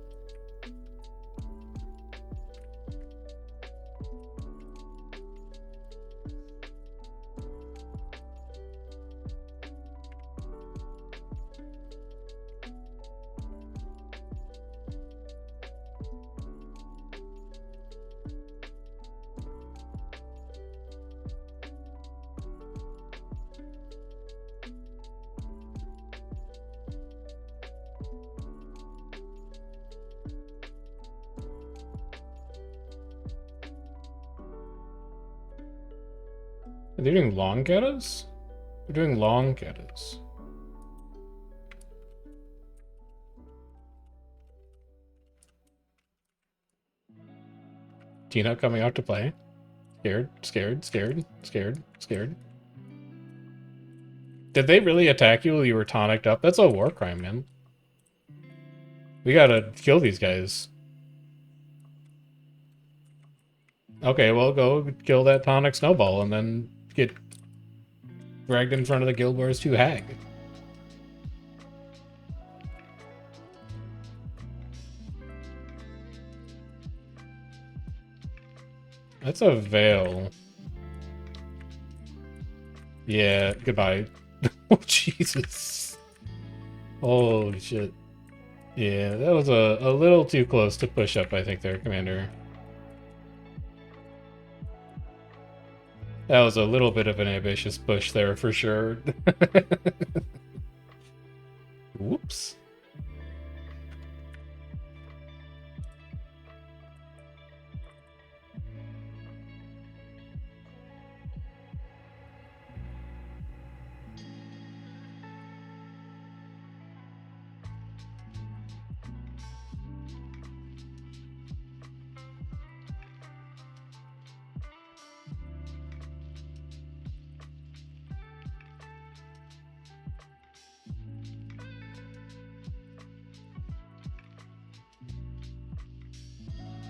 Are they doing long getas? We're doing long getters. Tina coming out to play. Scared, scared, scared, scared, scared. Did they really attack you while you were tonicked up? That's a war crime, man. We gotta kill these guys. Okay, well, go kill that tonic snowball and then get dragged in front of the Guild Wars 2 hag. That's a veil. Yeah, goodbye. Oh, Jesus. Holy shit. Yeah, that was a little too close to push up, I think, there, Commander. That was a little bit of an ambitious push there, for sure. Whoops.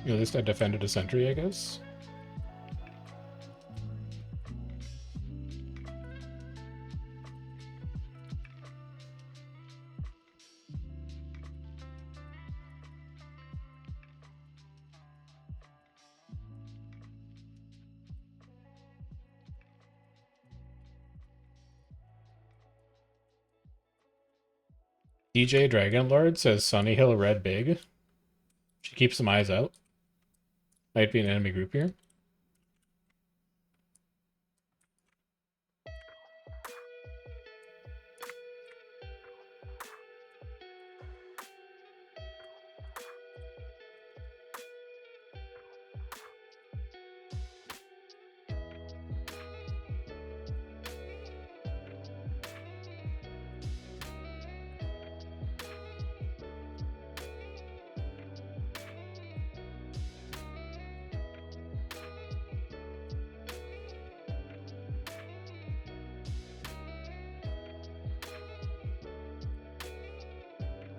At least I defended a sentry, I guess. DJ Dragonlord says Sunny Hill Red Big. She keeps some eyes out. Might be an enemy group here.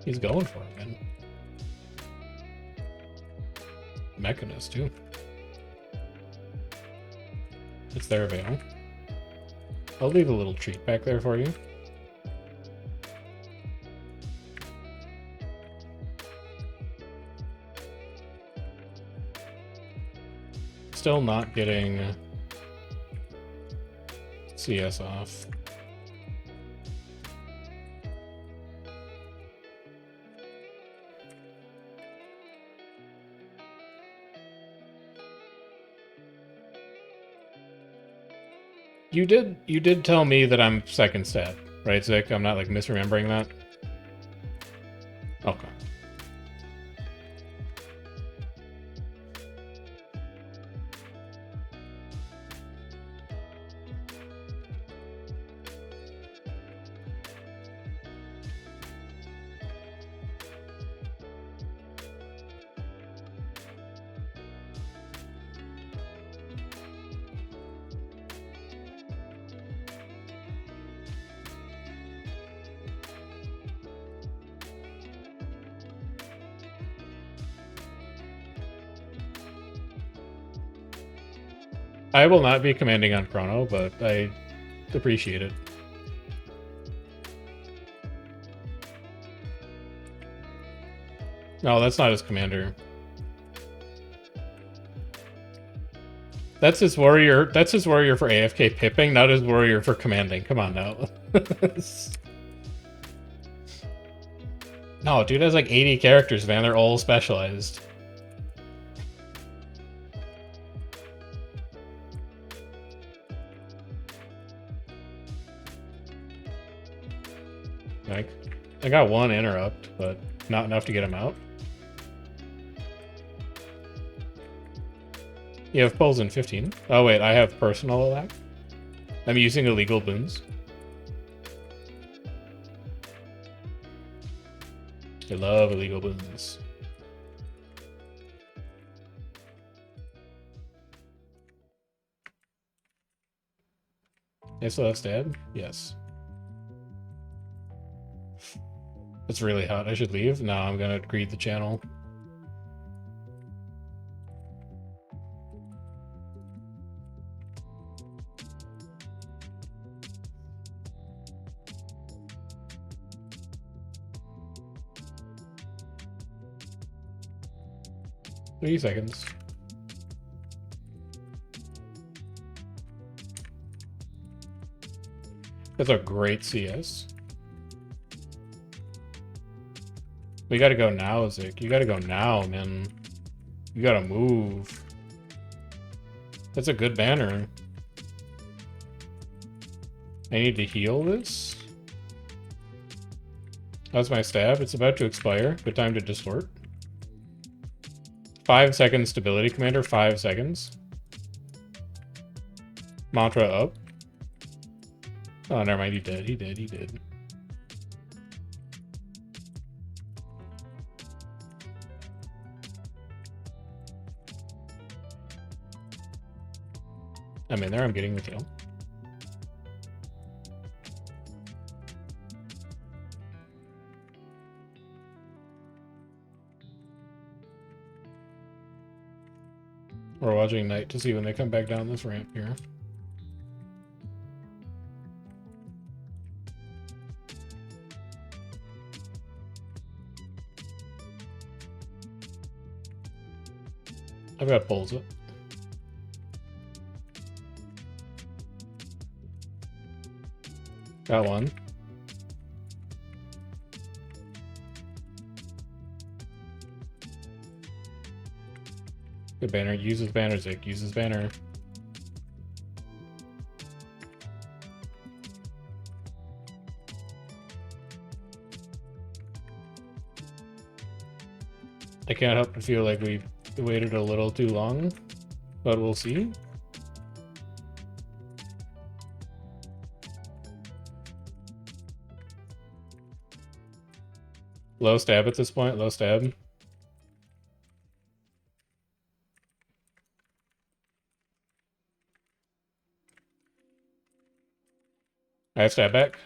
He's going for it, man. Mechanist, too. It's their veil. I'll leave a little treat back there for you. Still not getting CS off. You did tell me that I'm second stat, right, Zick? I'm not like misremembering that. Okay. I will not be commanding on Chrono, but I appreciate it. No, that's not his commander. That's his warrior. That's his warrior for AFK pipping, not his warrior for commanding. Come on now. No, dude has like 80 characters, man. They're all specialized. Like, I got one interrupt, but not enough to get him out. You have pulls in 15. Oh wait, I have personal attack. I'm using illegal boons. They love illegal booze. They still have stab? Yes. It's really hot. I should leave? No, I'm gonna greet the channel. Three seconds. That's a great CS. We gotta go now, Zik. You gotta go now, man. You gotta move. That's a good banner. I need to heal this. How's my stab? It's about to expire. Good time to distort. 5 seconds stability, Commander. 5 seconds. Mantra up. Oh, never mind. He did. He did. He did. I'm in there. I'm getting the kill. We're watching night to see when they come back down this ramp here. I've got pulls up. Got one. Good banner. Use his banner, Zik. Use his banner. I can't help but feel like we waited a little too long, but we'll see. Low stab at this point. Low stab. I have stab back.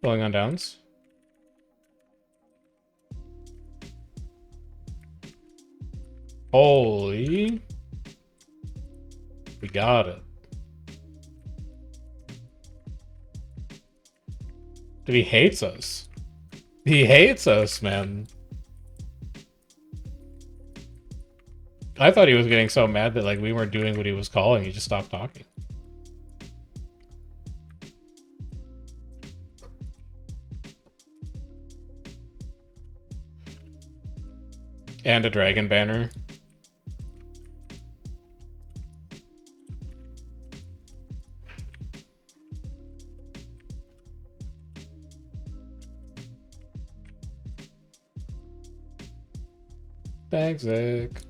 Pulling on downs. Holy. We got it. Dude, he hates us. He hates us, man. I thought he was getting so mad that like we weren't doing what he was calling. He just stopped talking. And a dragon banner. Thanks, Zik.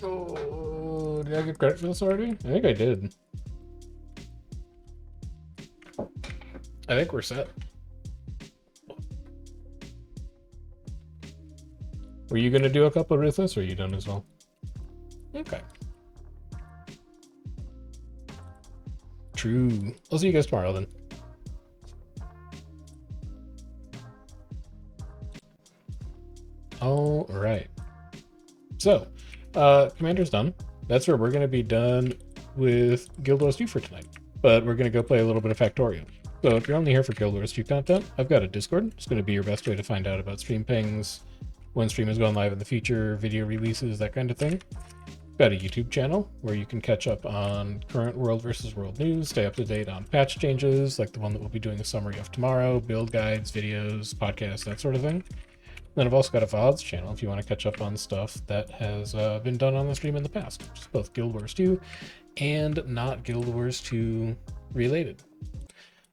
Oh, did I get credit for this already? I think I did. I think we're set. Were you gonna do a couple of Ruthless, or are you done as well? Okay. True. I'll see you guys tomorrow then. All right. So, Commander's done. That's where we're going to be done with Guild Wars 2 for tonight. But we're going to go play a little bit of Factorio. So if you're only here for Guild Wars 2 content, I've got a Discord. It's going to be your best way to find out about stream pings, when stream is going live in the future, video releases, that kind of thing. Got a YouTube channel where you can catch up on current world versus world news, stay up to date on patch changes, like the one that we'll be doing a summary of tomorrow, build guides, videos, podcasts, that sort of thing. Then I've also got a VODs channel if you want to catch up on stuff that has been done on the stream in the past, which is both Guild Wars 2 and not Guild Wars 2 related.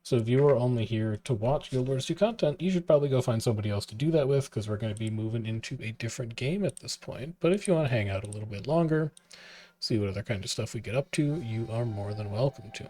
So if you are only here to watch Guild Wars 2 content, you should probably go find somebody else to do that with, because we're going to be moving into a different game at this point. But if you want to hang out a little bit longer, see what other kind of stuff we get up to, you are more than welcome to.